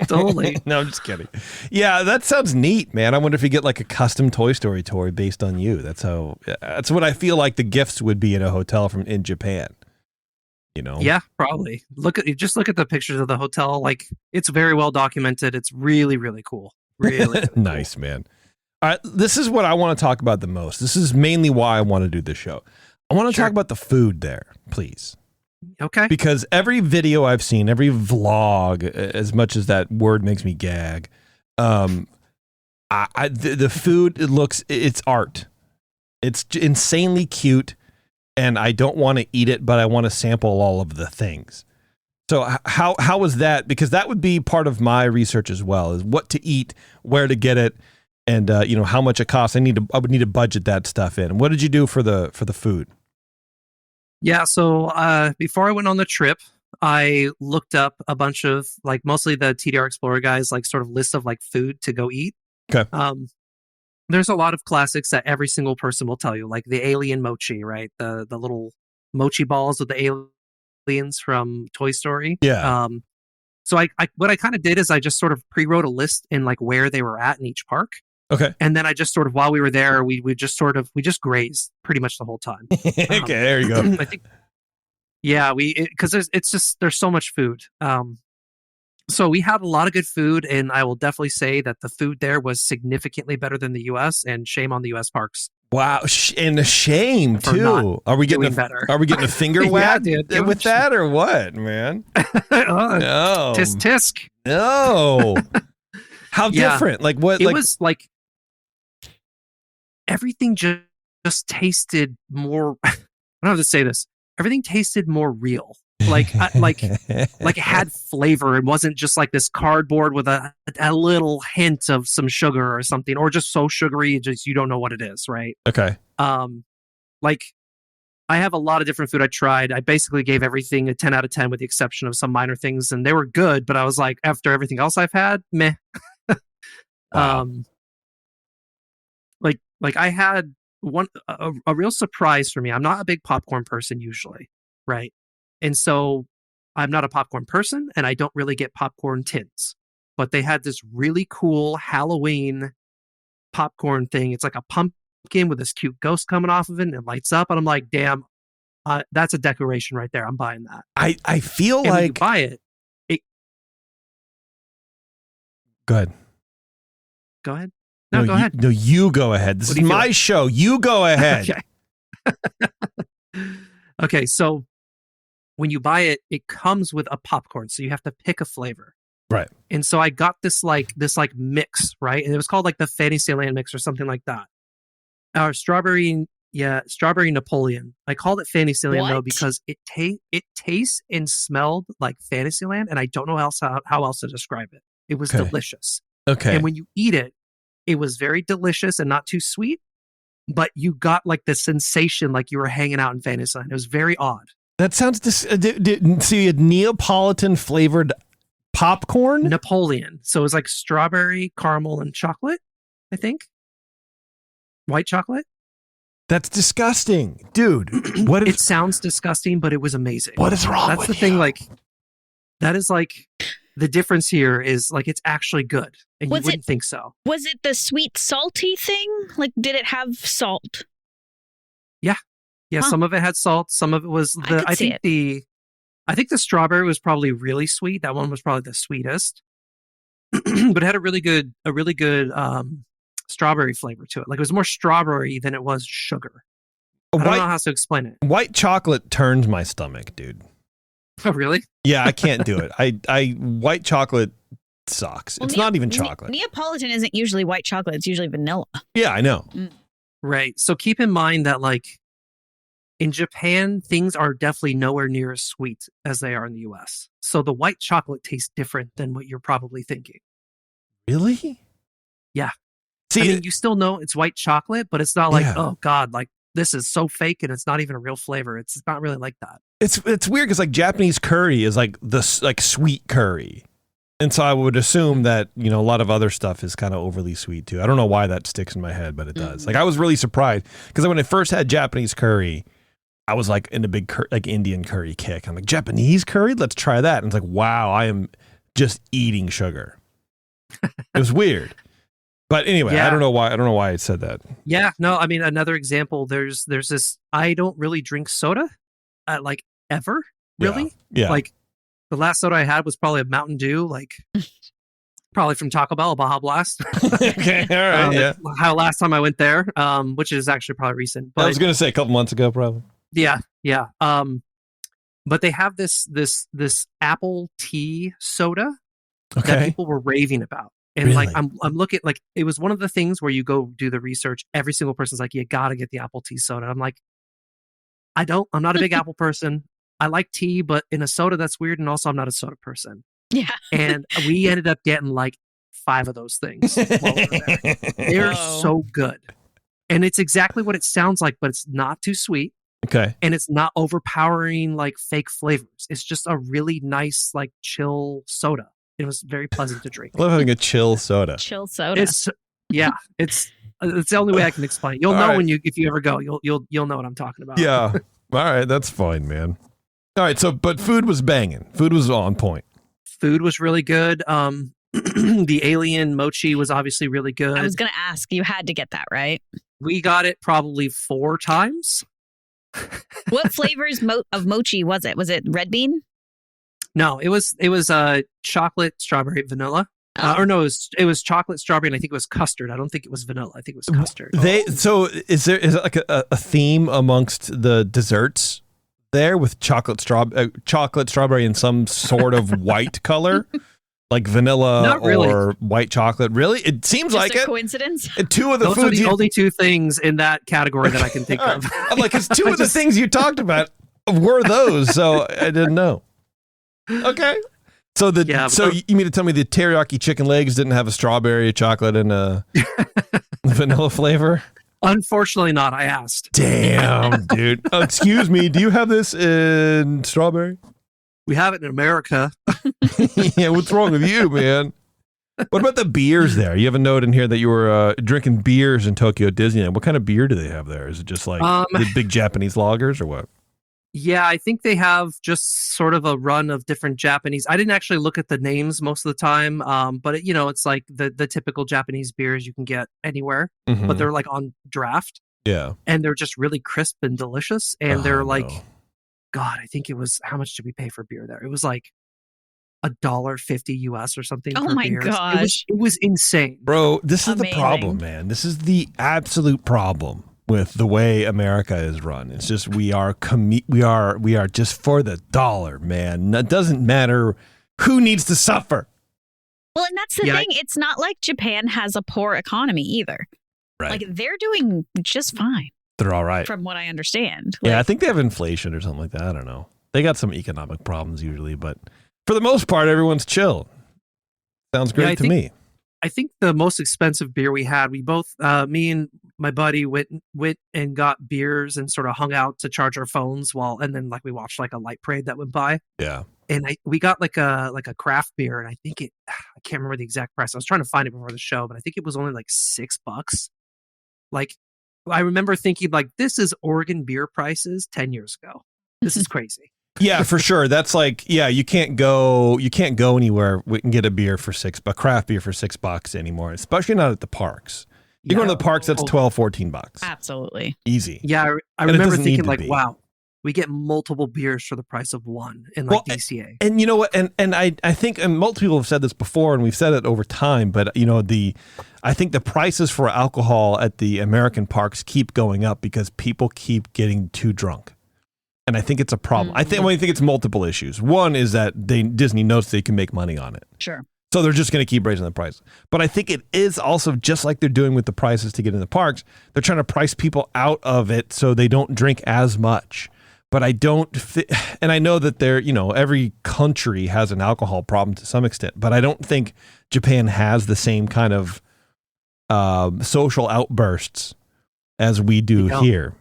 Totally. No, I'm just kidding. Yeah, that sounds neat, man. I wonder if you get like a custom Toy Story toy based on you. That's what I feel like the gifts would be in a hotel in Japan. You know? Yeah, probably. Look at the pictures of the hotel. Like, it's very well documented. It's really, really cool. Really nice, man. All right, this is what I want to talk about the most. This is mainly why I want to do this show. I want to talk about the food there, please. Okay. Because every video I've seen, every vlog, as much as that word makes me gag, the food, it's art. It's insanely cute, and I don't want to eat it, but I want to sample all of the things. So how was that? Because that would be part of my research as well, is what to eat, where to get it, and how much it costs. I would need to budget that stuff in. What did you do for the food? Yeah, so before I went on the trip, I looked up a bunch of, like, mostly the TDR Explorer guys, like, sort of list of, like, food to go eat. Okay. There's a lot of classics that every single person will tell you, like the alien mochi, right? The little mochi balls with the aliens from Toy Story. Yeah. So what I kind of did is I just sort of pre-wrote a list in, like, where they were at in each park. Okay. And then I just sort of, while we were there, we just grazed pretty much the whole time. Okay, there you go. I think, yeah, because there's so much food. So we had a lot of good food, and I will definitely say that the food there was significantly better than the U.S. and shame on the U.S. parks. Wow, and a shame too. Are we getting better? Are we getting a finger whack with that, or what, man? No, tisk. No. How different? Like what? It was like everything just tasted more. I don't have to say this. Everything tasted more real. Like it had flavor. It wasn't just like this cardboard with a little hint of some sugar or something, or just so sugary just you don't know what it is, right? Okay. Like I have a lot of different food I tried. I basically gave everything a 10 out of 10 with the exception of some minor things, and they were good, but I was like, after everything else I've had, meh. Wow. Like I had a real surprise for me. I'm not a big popcorn person usually, right? And so I'm not a popcorn person, and I don't really get popcorn tins. But they had this really cool Halloween popcorn thing. It's like a pumpkin with this cute ghost coming off of it, and it lights up. And I'm like, damn, that's a decoration right there. I'm buying that. I feel and like when you buy it. Go ahead. Go ahead. No, go ahead. No, you go ahead. This is my show. You go ahead. Okay. Okay, so when you buy it, it comes with a popcorn, so you have to pick a flavor. Right. And so I got this mix, right? And it was called like the Fantasyland mix or something like that. Our strawberry Napoleon. I called it Fantasyland though because it tastes and smelled like Fantasyland, and I don't know how else to describe it. It was delicious. Okay. And when you eat it, it was very delicious and not too sweet, but you got like the sensation like you were hanging out in Fantasyland. It was very odd. That sounds so you had Neapolitan flavored popcorn? Napoleon. So it was like strawberry, caramel, and chocolate, I think. White chocolate. That's disgusting. Dude, what is... It sounds disgusting, but it was amazing. What is wrong with you? That's the thing, like, that is like, the difference here is like, it's actually good. And you wouldn't think so. Was it the sweet salty thing? Like, did it have salt? Yeah. Yeah, some of it had salt. Some of it was I think the strawberry was probably really sweet. That one was probably the sweetest. But it had a really good strawberry flavor to it. Like it was more strawberry than it was sugar. I don't know how to explain it. White chocolate turns my stomach, dude. Oh, really? Yeah, I can't do it. I white chocolate sucks. Well, it's not even chocolate. Neapolitan isn't usually white chocolate. It's usually vanilla. Yeah, I know. Right. So keep in mind that like in Japan, things are definitely nowhere near as sweet as they are in the US. So the white chocolate tastes different than what you're probably thinking. Really? Yeah. See, I mean, you still know it's white chocolate, but it's not like, oh God, like this is so fake and it's not even a real flavor. It's not really like that. It's weird because like Japanese curry is like this like sweet curry. And so I would assume that, a lot of other stuff is kind of overly sweet too. I don't know why that sticks in my head, but it does. Like I was really surprised because when I first had Japanese curry, I was like in a big like Indian curry kick. I'm like, Japanese curry? Let's try that. And it's like, wow, I am just eating sugar. It was weird. But anyway, I don't know why I said that. Yeah, no, I mean, another example, there's this, I don't really drink soda, like ever, really. Yeah. Like the last soda I had was probably a Mountain Dew, like probably from Taco Bell, Baja Blast. Okay, all right, How last time I went there, which is actually probably recent. But I was going to say a couple months ago, probably. Yeah. But they have this apple tea soda that people were raving about. And really? like I'm looking, like it was one of the things where you go do the research. Every single person's like, you gotta get the apple tea soda. I'm like, I'm not a big apple person. I like tea, but in a soda that's weird. And also I'm not a soda person. Yeah. And we ended up getting like 5 of those things while we were there. They're so good. And it's exactly what it sounds like, but it's not too sweet. Okay. And it's not overpowering like fake flavors. It's just a really nice, like chill soda. It was very pleasant to drink. I love having a chill soda. Chill soda. It's the only way I can explain it. You'll know when if you ever go, you'll know what I'm talking about. Yeah. All right, that's fine, man. All right, so but food was banging. Food was on point. Food was really good. The alien mochi was obviously really good. I was going to ask, you had to get that, right? We got it probably 4 times. What flavors of mochi was it? Was it red bean? No, it was chocolate, strawberry, vanilla. Or no, it was chocolate, strawberry, and I think it was custard. I don't think it was vanilla. I think it was custard. So is it like a theme amongst the desserts there with chocolate, strawberry, and some sort of white color, like vanilla or white chocolate? Really, it seems Just like a it. coincidence. And 2 of the Those foods. are the only 2 things in that category that I can think of. I'm like, it's 2 of the things you talked about were those, so I didn't know. Okay. So you mean to tell me the teriyaki chicken legs didn't have a strawberry, a chocolate, and a vanilla flavor? Unfortunately not. I asked. Damn, dude. Excuse me. Do you have this in strawberry? We have it in America. Yeah, what's wrong with you, man? What about the beers there? You have a note in here that you were drinking beers in Tokyo Disneyland. What kind of beer do they have there? Is it just like the big Japanese lagers or what? Yeah, I think they have just sort of a run of different Japanese. I didn't actually look at the names most of the time, but it's like the typical Japanese beers you can get anywhere, but they're like on draft. Yeah. And they're just really crisp and delicious. And they're like, God, I think it was, how much did we pay for beer there? It was like $1.50 US or something. Oh my gosh. It was insane. Bro, this is the problem, man. This is the absolute problem with the way America is run. It's just we are just for the dollar, man. It doesn't matter who needs to suffer. Well, and that's the thing. It's not like Japan has a poor economy either. Right. Like they're doing just fine. They're all right. From what I understand. Yeah, I think they have inflation or something like that. I don't know. They got some economic problems usually, but for the most part, everyone's chill. Sounds great to me. I think the most expensive beer we had, we both, me and my buddy went and got beers and sort of hung out to charge our phones and then like we watched like a light parade that went by. Yeah. And we got like a craft beer, and I think I can't remember the exact price. I was trying to find it before the show, but I think it was only like $6. Like I remember thinking like, this is Oregon beer prices 10 years ago. This is crazy. Yeah, for sure. That's like, you can't go anywhere. We can get a beer for a craft beer for $6 anymore, especially not at the parks. You go to the parks, that's $12-14. Absolutely. Easy. Yeah. I remember thinking like, wow, we get multiple beers for the price of one in like DCA. And you know what? And I think, and multiple people have said this before, and we've said it over time, but I think the prices for alcohol at the American parks keep going up because people keep getting too drunk. And I think it's a problem. I think it's multiple issues. One is that Disney knows they can make money on it. Sure. So they're just going to keep raising the price. But I think it is also just like they're doing with the prices to get in the parks. They're trying to price people out of it so they don't drink as much. But I don't, and I know that every country has an alcohol problem to some extent, but I don't think Japan has the same kind of social outbursts as we do here.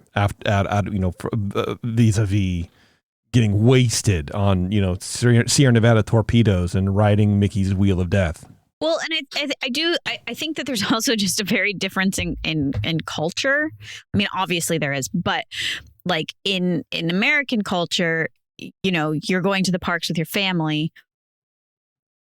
Vis-a-vis getting wasted on Sierra Nevada torpedoes and riding Mickey's Wheel of Death. Well, and I think that there's also just a very difference in culture. I mean, obviously there is, but like in American culture, you know, you're going to the parks with your family,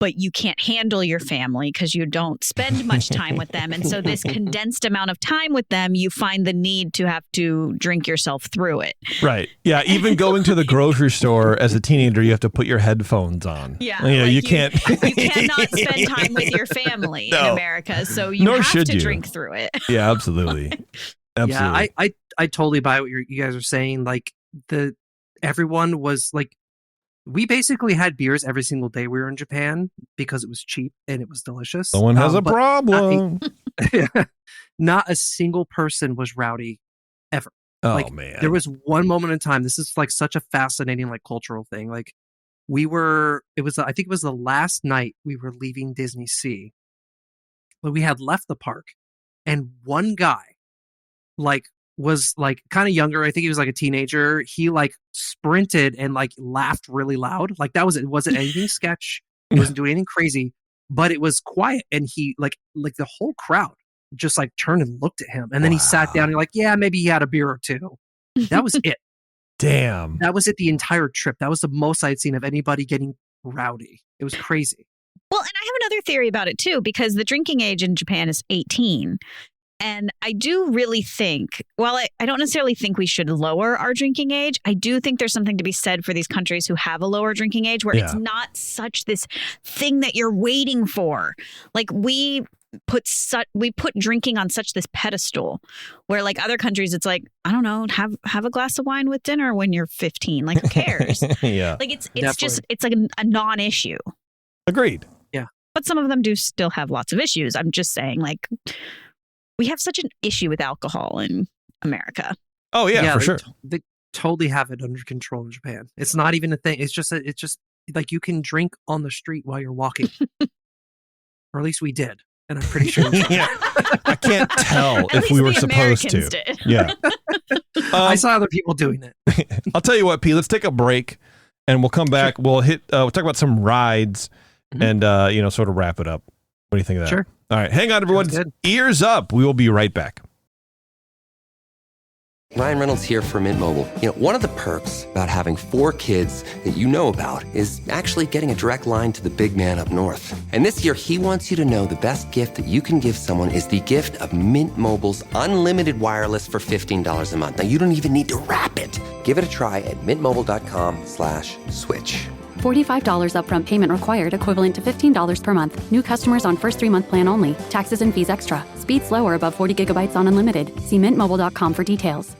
but you can't handle your family because you don't spend much time with them. And so this condensed amount of time with them, you find the need to have to drink yourself through it. Right. Yeah. Even going to the grocery store as a teenager, you have to put your headphones on. Yeah. You know, like you can't. You cannot spend time with your family in America. So you Nor have should to you. drink through it. Yeah, absolutely. Absolutely. Yeah, I totally buy what you guys are saying. Like everyone was like, we basically had beers every single day we were in Japan because it was cheap and it was delicious. Someone has a but problem. not a single person was rowdy ever. Oh, like, man. There was one moment in time. This is like such a fascinating like cultural thing. Like I think it was the last night we were leaving Disney Sea. But we had left the park and one guy like was like kind of younger. I think he was like a teenager. He like sprinted and like laughed really loud. Like that was it. It wasn't anything sketch. He wasn't doing anything crazy, but it was quiet. And he like the whole crowd just like turned and looked at him. And then he sat down and like, yeah, maybe he had a beer or two. That was it. Damn. That was it the entire trip. That was the most I'd seen of anybody getting rowdy. It was crazy. Well, and I have another theory about it too, because the drinking age in Japan is 18. And I do really think, well, I don't necessarily think we should lower our drinking age. I do think there's something to be said for these countries who have a lower drinking age where it's not such this thing that you're waiting for. Like we put drinking on such this pedestal where like other countries, it's like, I don't know, have a glass of wine with dinner when you're 15. Like who cares? Yeah. Like it's just, it's like a non-issue. Agreed. Yeah. But some of them do still have lots of issues. I'm just saying like, we have such an issue with alcohol in America. Oh, yeah, for sure. They totally have it under control in Japan. It's not even a thing. It's just like you can drink on the street while you're walking. Or at least we did. And I'm pretty sure. Yeah. I can't tell if we were supposed to. Did. Yeah. I saw other people doing it. I'll tell you what, P, let's take a break and we'll come back. Sure. We'll talk about some rides and, sort of wrap it up. What do you think of that? Sure. All right, hang on, everyone. Ears up. We will be right back. Ryan Reynolds here for Mint Mobile. You know, one of the perks about having 4 kids that you know about is actually getting a direct line to the big man up north. And this year, he wants you to know the best gift that you can give someone is the gift of Mint Mobile's unlimited wireless for $15 a month. Now, you don't even need to wrap it. Give it a try at mintmobile.com/switch. $45 upfront payment required, equivalent to $15 per month. New customers on first 3-month plan only. Taxes and fees extra. Speed slower above 40 gigabytes on unlimited. See mintmobile.com for details.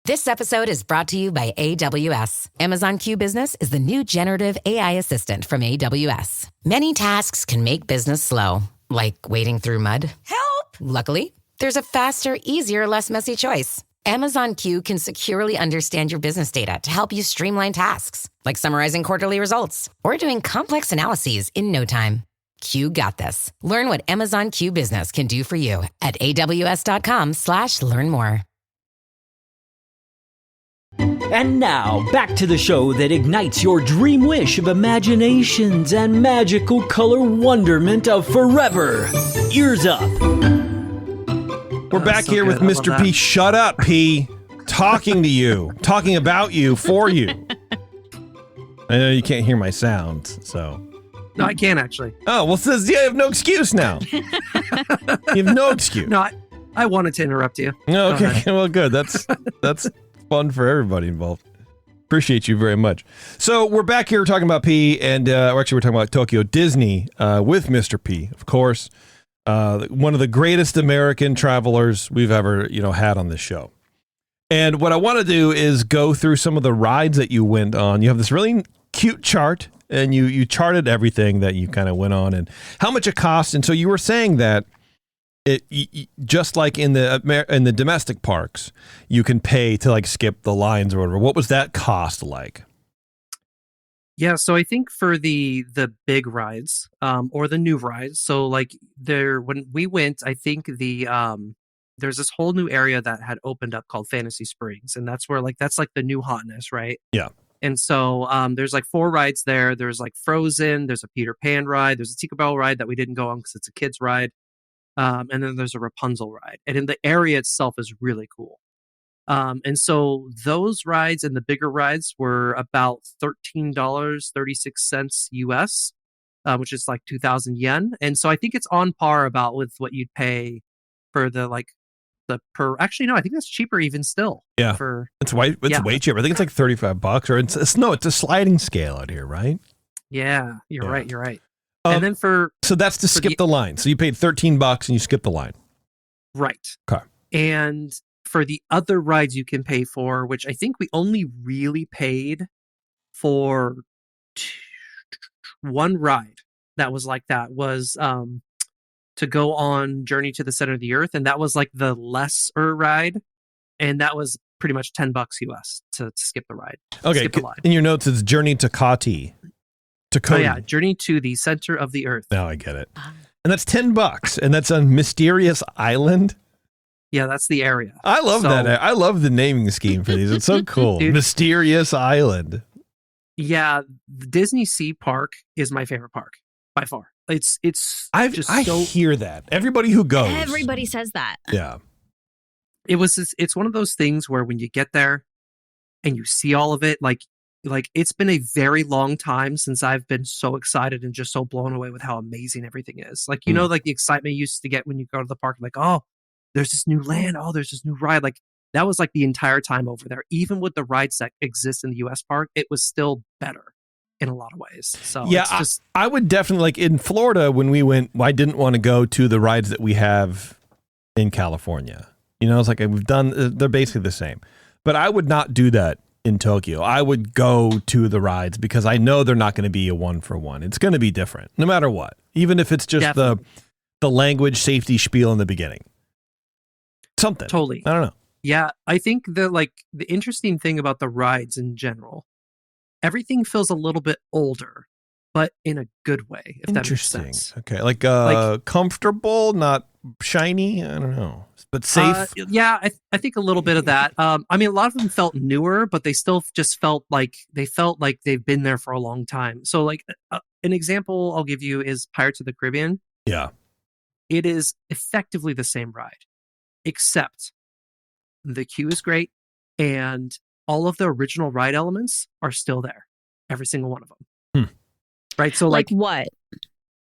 This episode is brought to you by AWS. Amazon Q Business is the new generative AI assistant from AWS. Many tasks can make business slow, like wading through mud. Help! Luckily, there's a faster, easier, less messy choice. Amazon Q can securely understand your business data to help you streamline tasks, like summarizing quarterly results or doing complex analyses in no time. Q got this. Learn what Amazon Q Business can do for you at aws.com/learn more. And now, back to the show that ignites your dream wish of imaginations and magical color wonderment of forever. Ears Up. We're back here with Mr. P. Shut up, P. Talking to you. Talking about you, for you. I know you can't hear my sounds, so. No, I can actually. Oh, well, says you have no excuse now. You have no excuse. No, I wanted to interrupt you. Okay, well, good. That's fun for everybody involved. Appreciate you very much. So we're back here talking about P, and we're talking about Tokyo Disney with Mr. P, of course. One of the greatest American travelers we've ever, had on this show. And what I want to do is go through some of the rides that you went on. You have this really cute chart, and you charted everything that you kind of went on and how much it cost. And so you were saying that just like in the domestic parks, you can pay to like skip the lines or whatever. What was that cost like? Yeah, so I think for the big rides, or the new rides, so like when we went, I think there's this whole new area that had opened up called Fantasy Springs, and that's where that's the new hotness, right? Yeah. And so there's like 4 rides there. There's like Frozen, there's a Peter Pan ride, there's a Tinkerbell ride that we didn't go on because it's a kid's ride, and then there's a Rapunzel ride. And in the area itself is really cool. And so those rides and the bigger rides were about $13.36 US, which is like 2,000 yen. And so I think it's on par about with what you'd pay for actually, no, I think that's cheaper even still. Yeah. It's way cheaper. I think it's like $35 or it's a sliding scale out here, right? Yeah, you're right. And then so that's to skip the line. So you paid $13 and you skip the line. Right. Okay. And for the other rides you can pay for, which I think we only really paid for one ride that was like that, was to go on Journey to the Center of the Earth, and that was like the lesser ride, and that was pretty much $10 US to skip the ride. Okay, in your notes it's Journey to Kati. Oh yeah, Journey to the Center of the Earth. Now I get it. And that's $10, and that's on Mysterious Island. Yeah, that's the area. I love that. I love the naming scheme for these. It's so cool. Dude, Mysterious Island. Yeah, the Disney Sea Park is my favorite park by far. I hear that. Everybody who goes. Everybody says that. Yeah. It's one of those things where when you get there and you see all of it, like it's been a very long time since I've been so excited and just so blown away with how amazing everything is. Like, you know, like the excitement you used to get when you go to the park, like, oh, there's this new land. Oh, there's this new ride. Like that was like the entire time over there. Even with the rides that exist in the US park, it was still better in a lot of ways. So yeah, I would definitely, like in Florida when we went, I didn't want to go to the rides that we have in California. You know, it's like they're basically the same. But I would not do that in Tokyo. I would go to the rides because I know they're not going to be a 1-for-1. It's going to be different no matter what. Even if it's just the language safety spiel in the beginning. Something. Totally. I don't know. Yeah, I think the interesting thing about the rides in general, everything feels a little bit older, but in a good way, if that makes sense. Okay, like comfortable, not shiny. I don't know, but safe. Yeah, I think a little bit of that. I mean, a lot of them felt newer, but they still just felt like they've been there for a long time. So, like an example I'll give you is Pirates of the Caribbean. Yeah, it is effectively the same ride, except the queue is great and all of the original ride elements are still there, every single one of them. Right, so like what?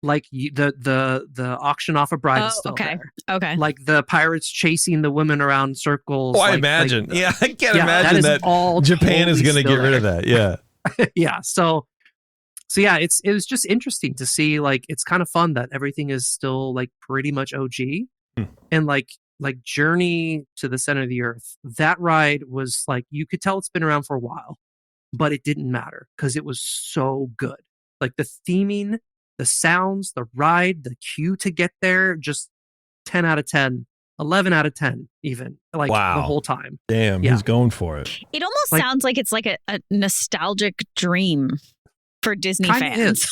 Like the auction off a bride is still there. Okay. Like the pirates chasing the women around circles. Oh, I imagine. I can't imagine that Japan is going to get rid of that. Yeah. Yeah. So yeah, it was just interesting to see. Like, it's kind of fun that everything is still like pretty much OG, and like Journey to the Center of the Earth. That ride was like, you could tell it's been around for a while, but it didn't matter because it was so good. Like the theming, the sounds, the ride, the queue to get there, just 10 out of 10, 11 out of 10, even like the whole time. Damn, he's going for it. It almost sounds like it's like a nostalgic dream for Disney fans.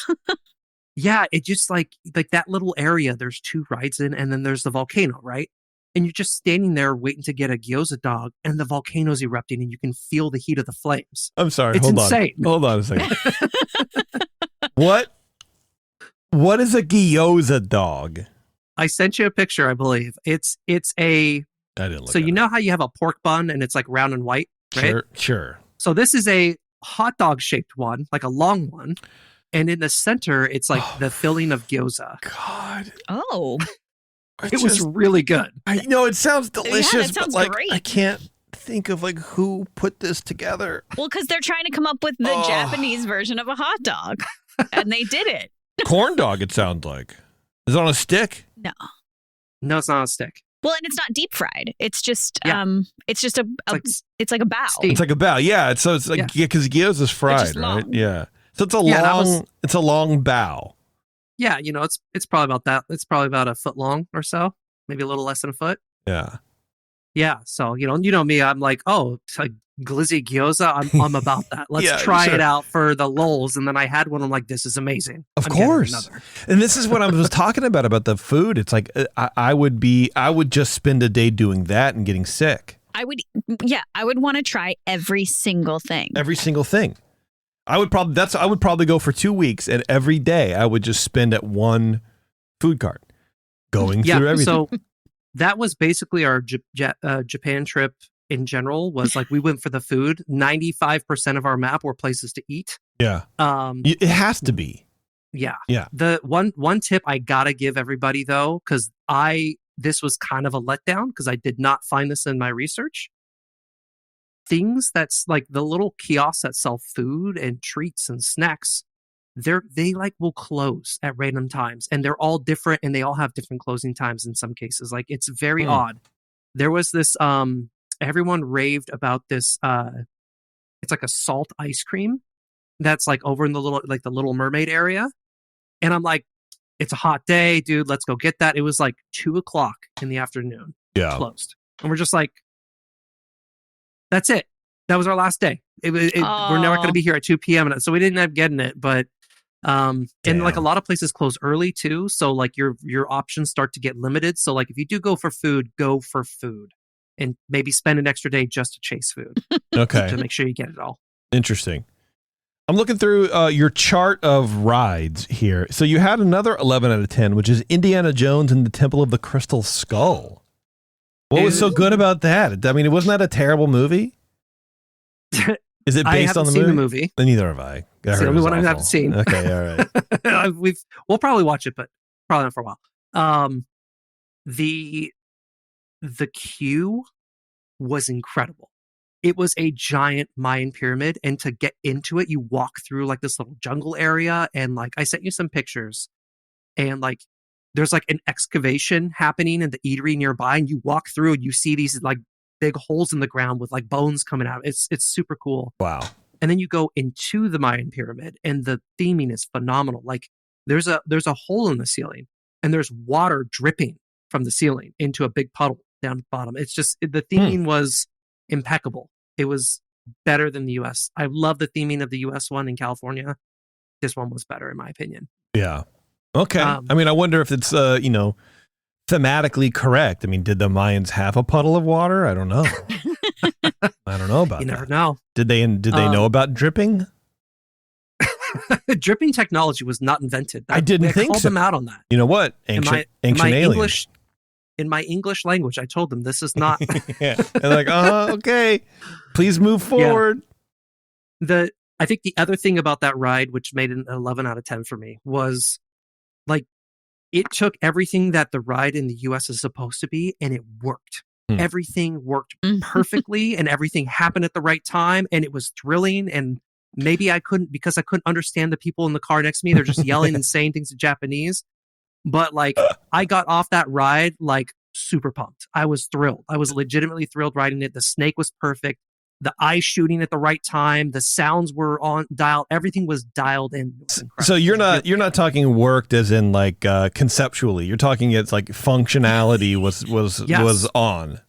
Yeah, it just like that little area, there's 2 rides in, and then there's the volcano, right? And you're just standing there waiting to get a gyoza dog, and the volcano's erupting, and you can feel the heat of the flames. I'm sorry, it's insane. Hold on a second. What is a gyoza dog? I sent you a picture, I believe. It's a. I didn't look so you know how you have a pork bun and it's like round and white, right? Sure. So this is a hot dog shaped one, like a long one, and in the center it's like the filling of gyoza. God. Oh. It was really good. I know it sounds delicious, that sounds but great. I can't think of like who put this together. Well, because they're trying to come up with the Japanese version of a hot dog, and they did it. Corn dog, it sounds like. Is it on a stick? No, it's not on a stick. Well, and it's not deep fried. It's just it's like a bow. It's like a bow. Yeah. It's like because gyoza is fried, right? Yeah. So it's a long bow. Yeah, it's probably about that. It's probably about a foot long or so, maybe a little less than a foot. Yeah. Yeah. So you know me, I'm like, it's like glizzy gyoza. I'm about that. Let's try it out for the lulz. And then I had one. I'm like, this is amazing. Of course. And this is what I was talking about the food. It's like I would just spend a day doing that and getting sick. I would want to try every single thing. Every single thing. I would probably go for 2 weeks, and every day I would just spend at one food cart going through everything. So that was basically our Japan trip in general was like we went for the food. 95% of our map were places to eat. Yeah. It has to be. Yeah. Yeah. The one tip I gotta give everybody though, because this was kind of a letdown because I did not find this in my research. Things that's like the little kiosks that sell food and treats and snacks, they like will close at random times, and they're all different, and they all have different closing times in some cases. Like it's very odd. There was this everyone raved about this it's like a salt ice cream that's like over in the Little Mermaid area. And I'm like, it's a hot day, dude. Let's go get that. It was like 2:00 in the afternoon. Yeah. Closed. And we're just like, that's it. That was our last day. We're never going to be here at 2 p.m. So we didn't end up getting it. But and like a lot of places close early too. So like your options start to get limited. So like if you do go for food, and maybe spend an extra day just to chase food. Okay. To make sure you get it all. Interesting. I'm looking through your chart of rides here. So you had another 11 out of 10, which is Indiana Jones and the Temple of the Crystal Skull. What was so good about that? I mean, wasn't that a terrible movie? Is it based on the movie? Seen the movie. Neither have I. It's the only one I haven't seen. Okay, all right. We'll probably watch it, but probably not for a while. The queue was incredible. It was a giant Mayan pyramid, and to get into it, you walk through like this little jungle area, and like I sent you some pictures, and like there's like an excavation happening in the eatery nearby, and you walk through and you see these like big holes in the ground with like bones coming out. It's super cool. Wow. And then you go into the Mayan pyramid, and the theming is phenomenal. Like there's a hole in the ceiling, and there's water dripping from the ceiling into a big puddle down the bottom. It's just the theming was impeccable. It was better than the US. I love the theming of the US one in California. This one was better in my opinion. Yeah. Okay. I mean, I wonder if it's thematically correct. I mean, did the Mayans have a puddle of water? I don't know. I don't know about that. You never know. Did they know about dripping? Dripping technology was not invented. I didn't think called so. them out on that. You know what? Ancient aliens. In my English language, I told them this is not. Yeah. They're like, okay, please move forward. Yeah. I think the other thing about that ride, which made an 11 out of 10 for me, was like it took everything that the ride in the US is supposed to be, and it worked. Everything worked perfectly, and everything happened at the right time, and it was thrilling. And maybe I couldn't understand the people in the car next to me. They're just yelling and saying things in Japanese. But like I got off that ride like super pumped. I was thrilled. I was legitimately thrilled riding it. The snake was perfect. The eyes shooting at the right time. The sounds were on dialed. Everything was dialed in. So you're not talking worked as in like conceptually. You're talking it's like functionality was on.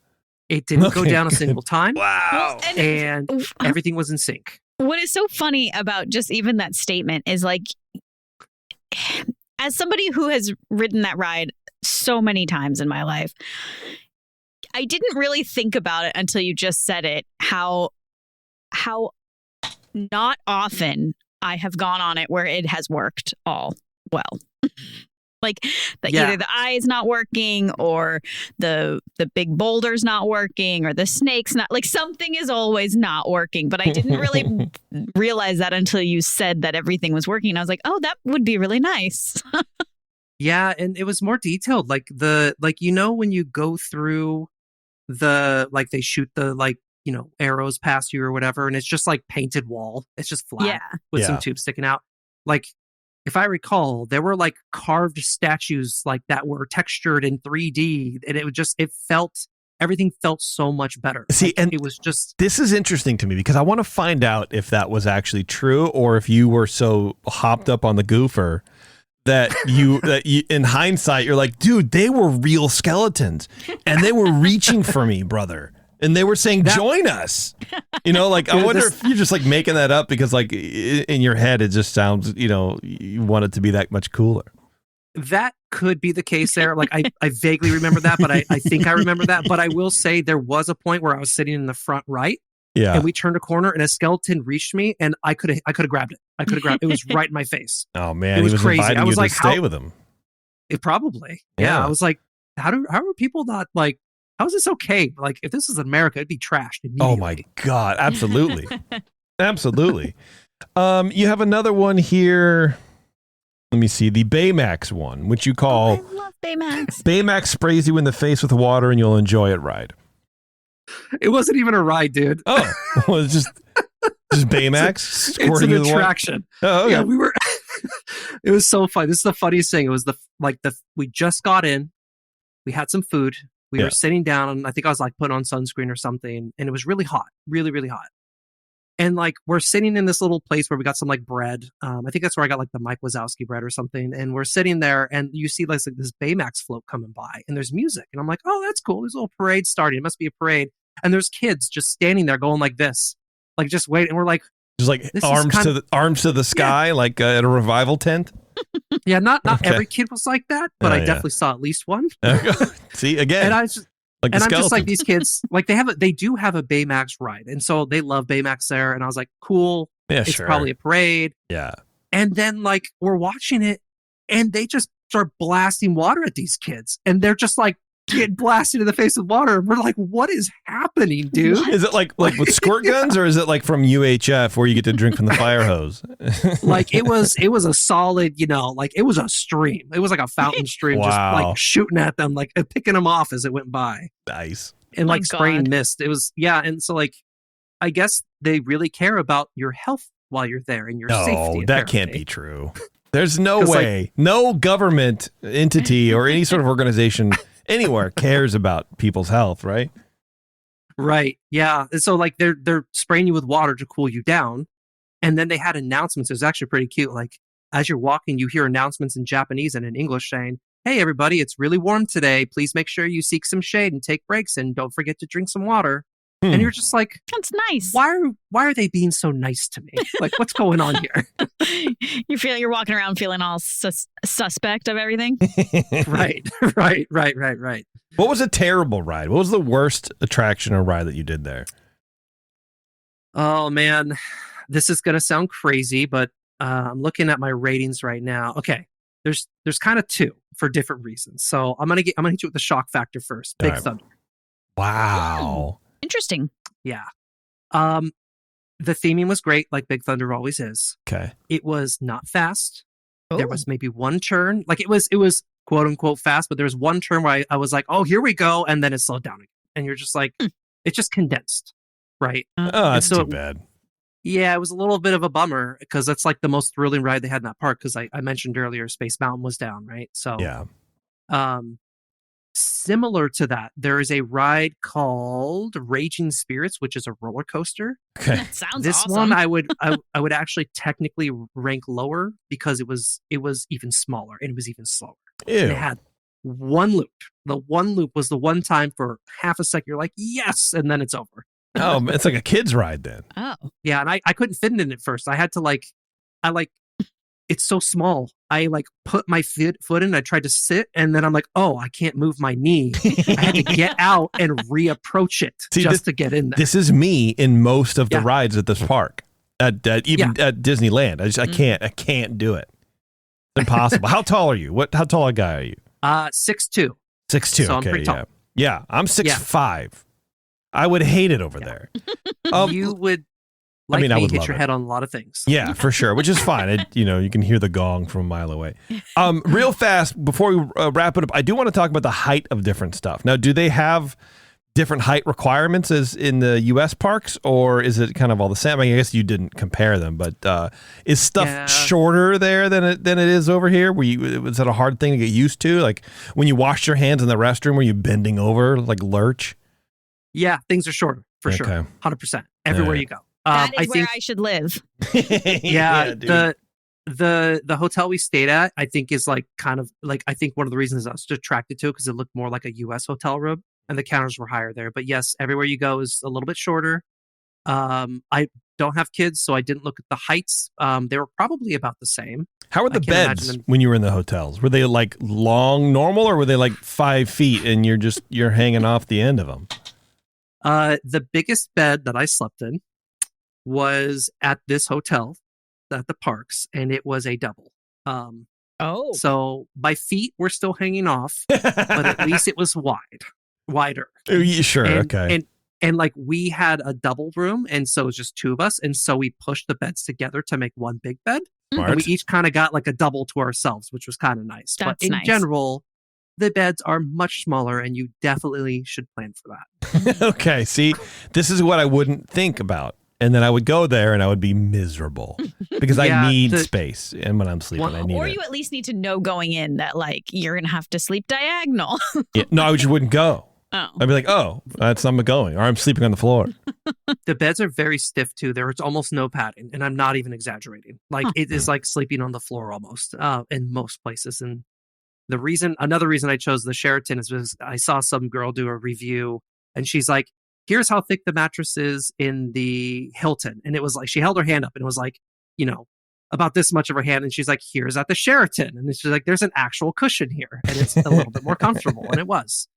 It didn't go down a single time. Wow. And everything was in sync. What is so funny about just even that statement is like, as somebody who has ridden that ride so many times in my life, I didn't really think about it until you just said it, how not often I have gone on it where it has worked all well. Like either the eye is not working, or the big boulder's not working, or the snake's not, like something is always not working. But I didn't really realize that until you said that everything was working. I was like, oh, that would be really nice. Yeah, and it was more detailed. Like when you go through they shoot the arrows past you or whatever, and it's just like painted wall. It's just flat with some tubes sticking out. Like, if I recall, there were like carved statues like that were textured in 3D, and everything felt so much better. See, like, and it was just, this is interesting to me because I want to find out if that was actually true, or if you were so hopped up on the goofer that you in hindsight, you're like, dude, they were real skeletons and they were reaching for me, brother. And they were saying, join us. I wonder if you're just like making that up because like in your head, it just sounds, you want it to be that much cooler. That could be the case there. Like I vaguely remember that, but I think I remember that. But I will say there was a point where I was sitting in the front right. Yeah. And we turned a corner and a skeleton reached me, and I could have grabbed it. It was right in my face. Oh man. It was crazy. I was like, stay with him. It probably. Yeah. I was like, how are people not like, how is this okay? Like, if this is America, it'd be trashed immediately. Oh my God. Absolutely. Absolutely. You have another one here. Let me see. The Baymax one, which you call I love Baymax. Baymax sprays you in the face with water and you'll enjoy it ride. It wasn't even a ride, dude. Oh, well, it's just Baymax It's squirting an you with water? attraction. Oh, okay. Yeah, we were. It was so fun. This is the funniest thing. It was we just got in. We had some food. We Yeah. were sitting down, and I think I was like putting on sunscreen or something, and it was really hot, really, really hot. And like we're sitting in this little place where we got some like bread. I think that's where I got like the Mike Wazowski bread or something. And we're sitting there, and you see like this Baymax float coming by, and there's music, and I'm like, oh, that's cool. There's a little parade starting. It must be a parade. And there's kids just standing there going like this, like just waiting. And we're like, Just like This is arms to the sky, like at a revival tent. yeah, not Okay. every kid was like that, but Oh, I yeah. definitely saw at least one. See again, And I was just, like the and I'm just like skeleton. these kids, like they do have a Baymax ride, and so they love Baymax there. And I was like, cool, Yeah, it's sure. probably a parade. Yeah. And then like we're watching it, and they just start blasting water at these kids, and they're just like get blasted in the face with water. And we're like, what is happening, dude? Is it like with squirt guns, or is it like from UHF where you get to drink from the fire hose? Like it was a solid, like it was a stream. It was like a fountain stream, just Wow. like shooting at them, like picking them off as it went by. Nice. And My like spraying God. mist. It was, yeah. And so like, I guess they really care about your health while you're there and your safety. No, that can't apparently. be true. There's no 'Cause, like- way. No government entity or any sort of organization anywhere cares about people's health, right? Right. Yeah. And so like they're spraying you with water to cool you down. And then they had announcements. It was actually pretty cute. Like as you're walking, you hear announcements in Japanese and in English saying, hey, everybody, it's really warm today. Please make sure you seek some shade and take breaks, and don't forget to drink some water. And you're just like, That's nice. why are they being so nice to me? Like, what's going on here? You feel you're walking around feeling all suspect of everything. Right. What was a terrible ride? What was the worst attraction or ride that you did there? Oh man, this is gonna sound crazy, but I'm looking at my ratings right now. Okay, there's kind of two for different reasons. So I'm gonna hit you with the shock factor first. Big All right. Thunder. Wow. Interesting. Yeah. The theming was great, like Big Thunder always is. Okay. It was not fast. There Oh. was maybe one turn, like it was quote unquote fast, but there was one turn where I was like, oh, here we go, and then it slowed down again, and you're just like, it's just condensed, right? Oh, that's so- too bad. Yeah, it was a little bit of a bummer because that's like the most thrilling ride they had in that park. Because I mentioned earlier, Space Mountain was down, right? So, Yeah. Similar to that, there is a ride called Raging Spirits, which is a roller coaster. Okay. That sounds This awesome. one I would actually technically rank lower because it was even smaller and it was even slower. And Ew. it had one loop. The one loop was the one time for half a second you're like, yes, and then it's over. Oh, it's like a kid's ride then. Oh. Yeah, and I couldn't fit it in at first. I had to it's so small. I put my foot in, I tried to sit, and then I'm like, oh, I can't move my knee. I had to get out and reapproach it See, to get in there. This is me in most of the Yeah. rides at this park. At Disneyland. I can't do it. It's impossible. How tall are you? How tall a guy are you? 6'2". 6'2". So I'm okay, pretty tall. yeah. Yeah, I'm 6'5". I would hate it over there. You would I mean, I would hit love your it. head on a lot of things. Yeah, for sure, which is fine. You can hear the gong from a mile away. Real fast, before we wrap it up, I do want to talk about the height of different stuff. Now, do they have different height requirements as in the U.S. parks, or is it kind of all the same? I guess you didn't compare them, but is stuff shorter there than it is over here? Was that a hard thing to get used to? Like when you washed your hands in the restroom, were you bending over like lurch? Yeah, things are shorter for sure. Okay. 100%. Everywhere Yeah. you go. That is I where think I should live. yeah, dude. the hotel we stayed at, I think is I think one of the reasons I was attracted to it because it looked more like a U.S. hotel room and the counters were higher there. But yes, everywhere you go is a little bit shorter. I don't have kids, so I didn't look at the heights. They were probably about the same. How were the I can't imagine beds them- when you were in the hotels? Were they like long, normal, or were they like 5 feet and you're hanging off the end of them? The biggest bed that I slept in was at this hotel at the parks, and it was a double. Oh. So my feet were still hanging off, but at least it was wide. wider. Sure, okay. And like we had a double room, and so it was just two of us, and so we pushed the beds together to make one big bed. Smart. And we each kind of got like a double to ourselves, which was kind of nice. That's but in nice. general, the beds are much smaller, and you definitely should plan for that. Okay, see, this is what I wouldn't think about. And then I would go there and I would be miserable because I need space. And when I'm sleeping, I need Or it. you at least need to know going in that like you're going to have to sleep diagonal. Yeah, no, I just wouldn't go. Oh. I'd be like, oh, that's not going. Or I'm sleeping on the floor. The beds are very stiff too. There's almost no padding, and I'm not even exaggerating. Like it is like sleeping on the floor almost in most places. And another reason I chose the Sheraton is because I saw some girl do a review, and she's like, here's how thick the mattress is in the Hilton. And it was like, she held her hand up and it was like, about this much of her hand. And she's like, here's at the Sheraton. And she's like, there's an actual cushion here. And it's a little bit more comfortable. And it was.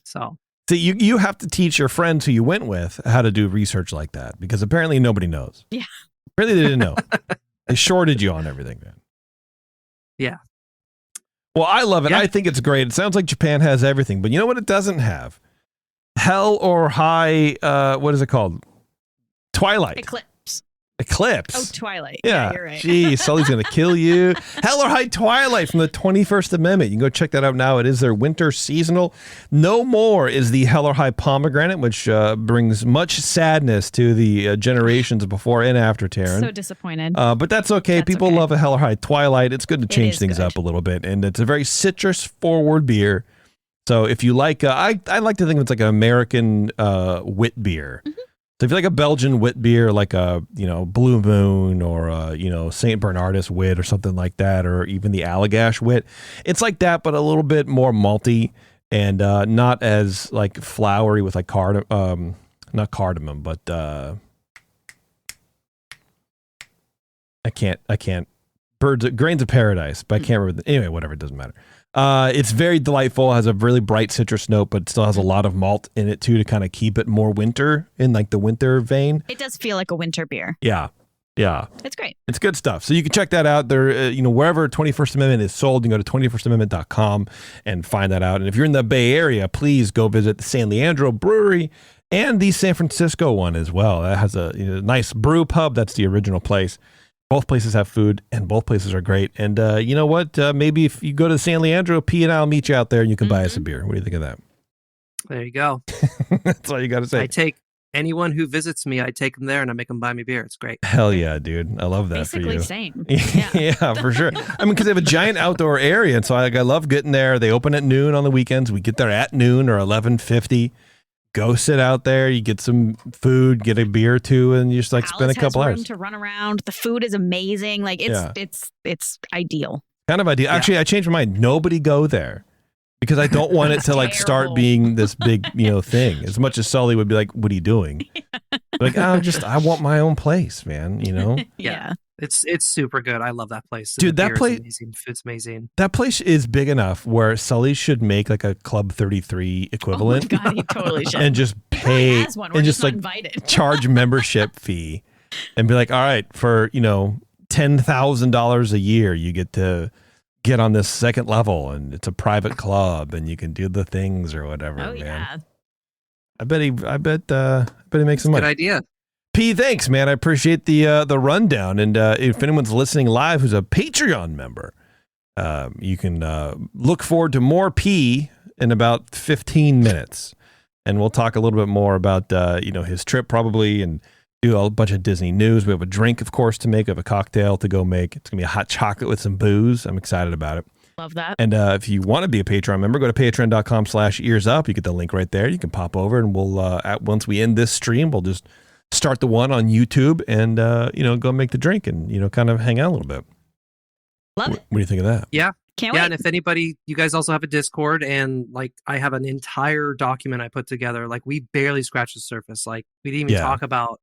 So you have to teach your friends who you went with how to do research like that, because apparently nobody knows. Yeah. Really, they didn't know. They shorted you on everything, man. Yeah. Well, I love it. Yeah. I think it's great. It sounds like Japan has everything, but you know what it doesn't have? Hell or high, what is it called? Twilight. Eclipse. Oh, Twilight. Yeah, you're right. Geez, Sully's going to kill you. Hell or High Twilight from the 21st Amendment. You can go check that out now. It is their winter seasonal. No more is the Hell or High Pomegranate, which brings much sadness to the generations before and after Taryn. So disappointed. But that's okay. People love a Hell or High Twilight. It's good to change things up a little bit. And it's a very citrus-forward beer. So if you like, I like to think it's like an American wit beer. Mm-hmm. So if you like a Belgian wit beer, like a Blue Moon or a Saint Bernardus wit or something like that, or even the Allagash wit, it's like that, but a little bit more malty and not as like flowery with like not cardamom, but I can't grains of paradise, but I can't remember. Anyway, whatever, it doesn't matter. It's very delightful, has a really bright citrus note, but it still has a lot of malt in it too to kind of keep it more winter, in like the winter vein. It does feel like a winter beer. Yeah. It's great. It's good stuff. So you can check that out there. Wherever 21st Amendment is sold, you can go to 21stamendment.com and find that out. And if you're in the Bay Area, please go visit the San Leandro Brewery and the San Francisco one as well. That has a nice brew pub. That's the original place. Both places have food, and both places are great. And you know what? Maybe if you go to San Leandro, P and I'll meet you out there, and you can buy us a beer. What do you think of that? There you go. That's all you got to say. I take anyone who visits me, I take them there, and I make them buy me beer. It's great. Hell yeah, dude. I love that Basically for you. Same. Yeah, for sure. I mean, because they have a giant outdoor area, and so I love getting there. They open at noon on the weekends. We get there at noon or 11:50. Go sit out there, you get some food, get a beer or two, and you just like spend a couple has hours. Room to run around. The food is amazing. Like it's ideal. Kind of ideal. Actually, I changed my mind. Nobody go there because I don't want it to like start being this big, thing. As much as Sully would be like, "What are you doing?" Like, I want my own place, man. Yeah. It's super good. I love that place. Dude, that place, amazing. Food's amazing. That place is big enough where Sully should make like a Club 33 equivalent. Oh my God, he totally should. And just pay and just like invited. Charge membership fee and be like, all right, for $10,000 a year, you get to get on this second level, and it's a private club, and you can do the things or whatever. Oh man. yeah. I bet he makes some money. Good idea. P, thanks, man. I appreciate the rundown. And if anyone's listening live who's a Patreon member, you can look forward to more P in about 15 minutes. And we'll talk a little bit more about his trip probably, and do a bunch of Disney news. We have a drink, of course, to make. We have a cocktail to go make. It's going to be a hot chocolate with some booze. I'm excited about it. Love that. And if you want to be a Patreon member, go to patreon.com/EarzUp. You get the link right there. You can pop over, and we'll once we end this stream, we'll just start the one on YouTube and, go make the drink and, kind of hang out a little bit. Love it. What do you think of that? Yeah. Can't wait. And if anybody, you guys also have a Discord, and like I have an entire document I put together. Like we barely scratched the surface. Like we didn't even talk about,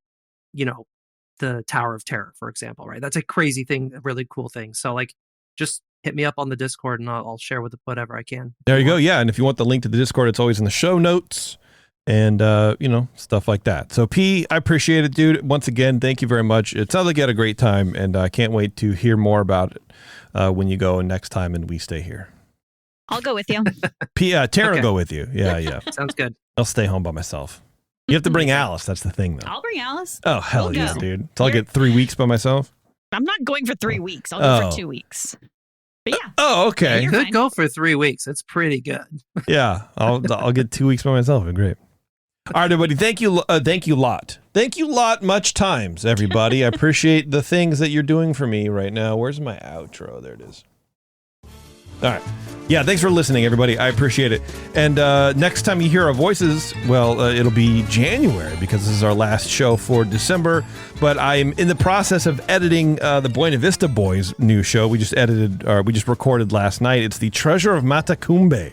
the Tower of Terror, for example, right? That's a crazy thing, a really cool thing. So like just hit me up on the Discord and I'll share with whatever I can. There you go. Yeah. And if you want the link to the Discord, it's always in the show notes. And, stuff like that. So, P, I appreciate it, dude. Once again, thank you very much. It sounds like you had a great time, and I can't wait to hear more about it when you go next time and we stay here. I'll go with you. P, Tara will go with you. Yeah. Sounds good. I'll stay home by myself. You have to bring Alice. That's the thing, though. I'll bring Alice. Oh, hell We'll yeah, go. dude. So I'll get 3 weeks by myself? I'm not going for 3 weeks. I'll go for 2 weeks. But yeah. Oh, okay. You could go for 3 weeks. It's pretty good. Yeah, I'll get 2 weeks by myself. Great. All right, everybody. Thank you lot. Thank you lot much times, everybody. I appreciate the things that you're doing for me right now. Where's my outro? There it is. All right. Yeah, thanks for listening, everybody. I appreciate it. And next time you hear our voices, well, it'll be January because this is our last show for December. But I'm in the process of editing the Buena Vista Boys' new show. We just recorded last night. It's The Treasure of Matacumbe.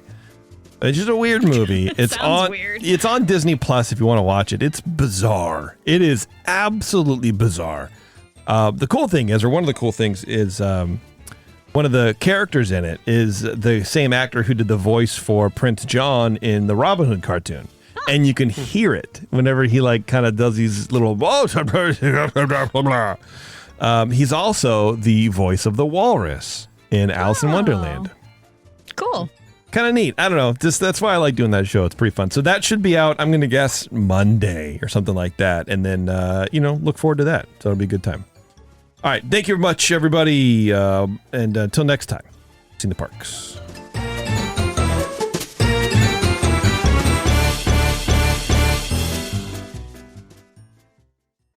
It's just a weird movie. It's weird. It's on Disney Plus if you want to watch it. It's bizarre. It is absolutely bizarre. The cool thing is, or one of the cool things is, one of the characters in it is the same actor who did the voice for Prince John in the Robin Hood cartoon. And you can hear it whenever he kind of does these little... he's also the voice of the walrus in Alice in Wonderland. Cool. Kind of neat. I don't know. That's why I like doing that show. It's pretty fun. So that should be out, I'm going to guess, Monday or something like that. And then, look forward to that. So it'll be a good time. All right. Thank you very much, everybody. And until next time, see you in the parks.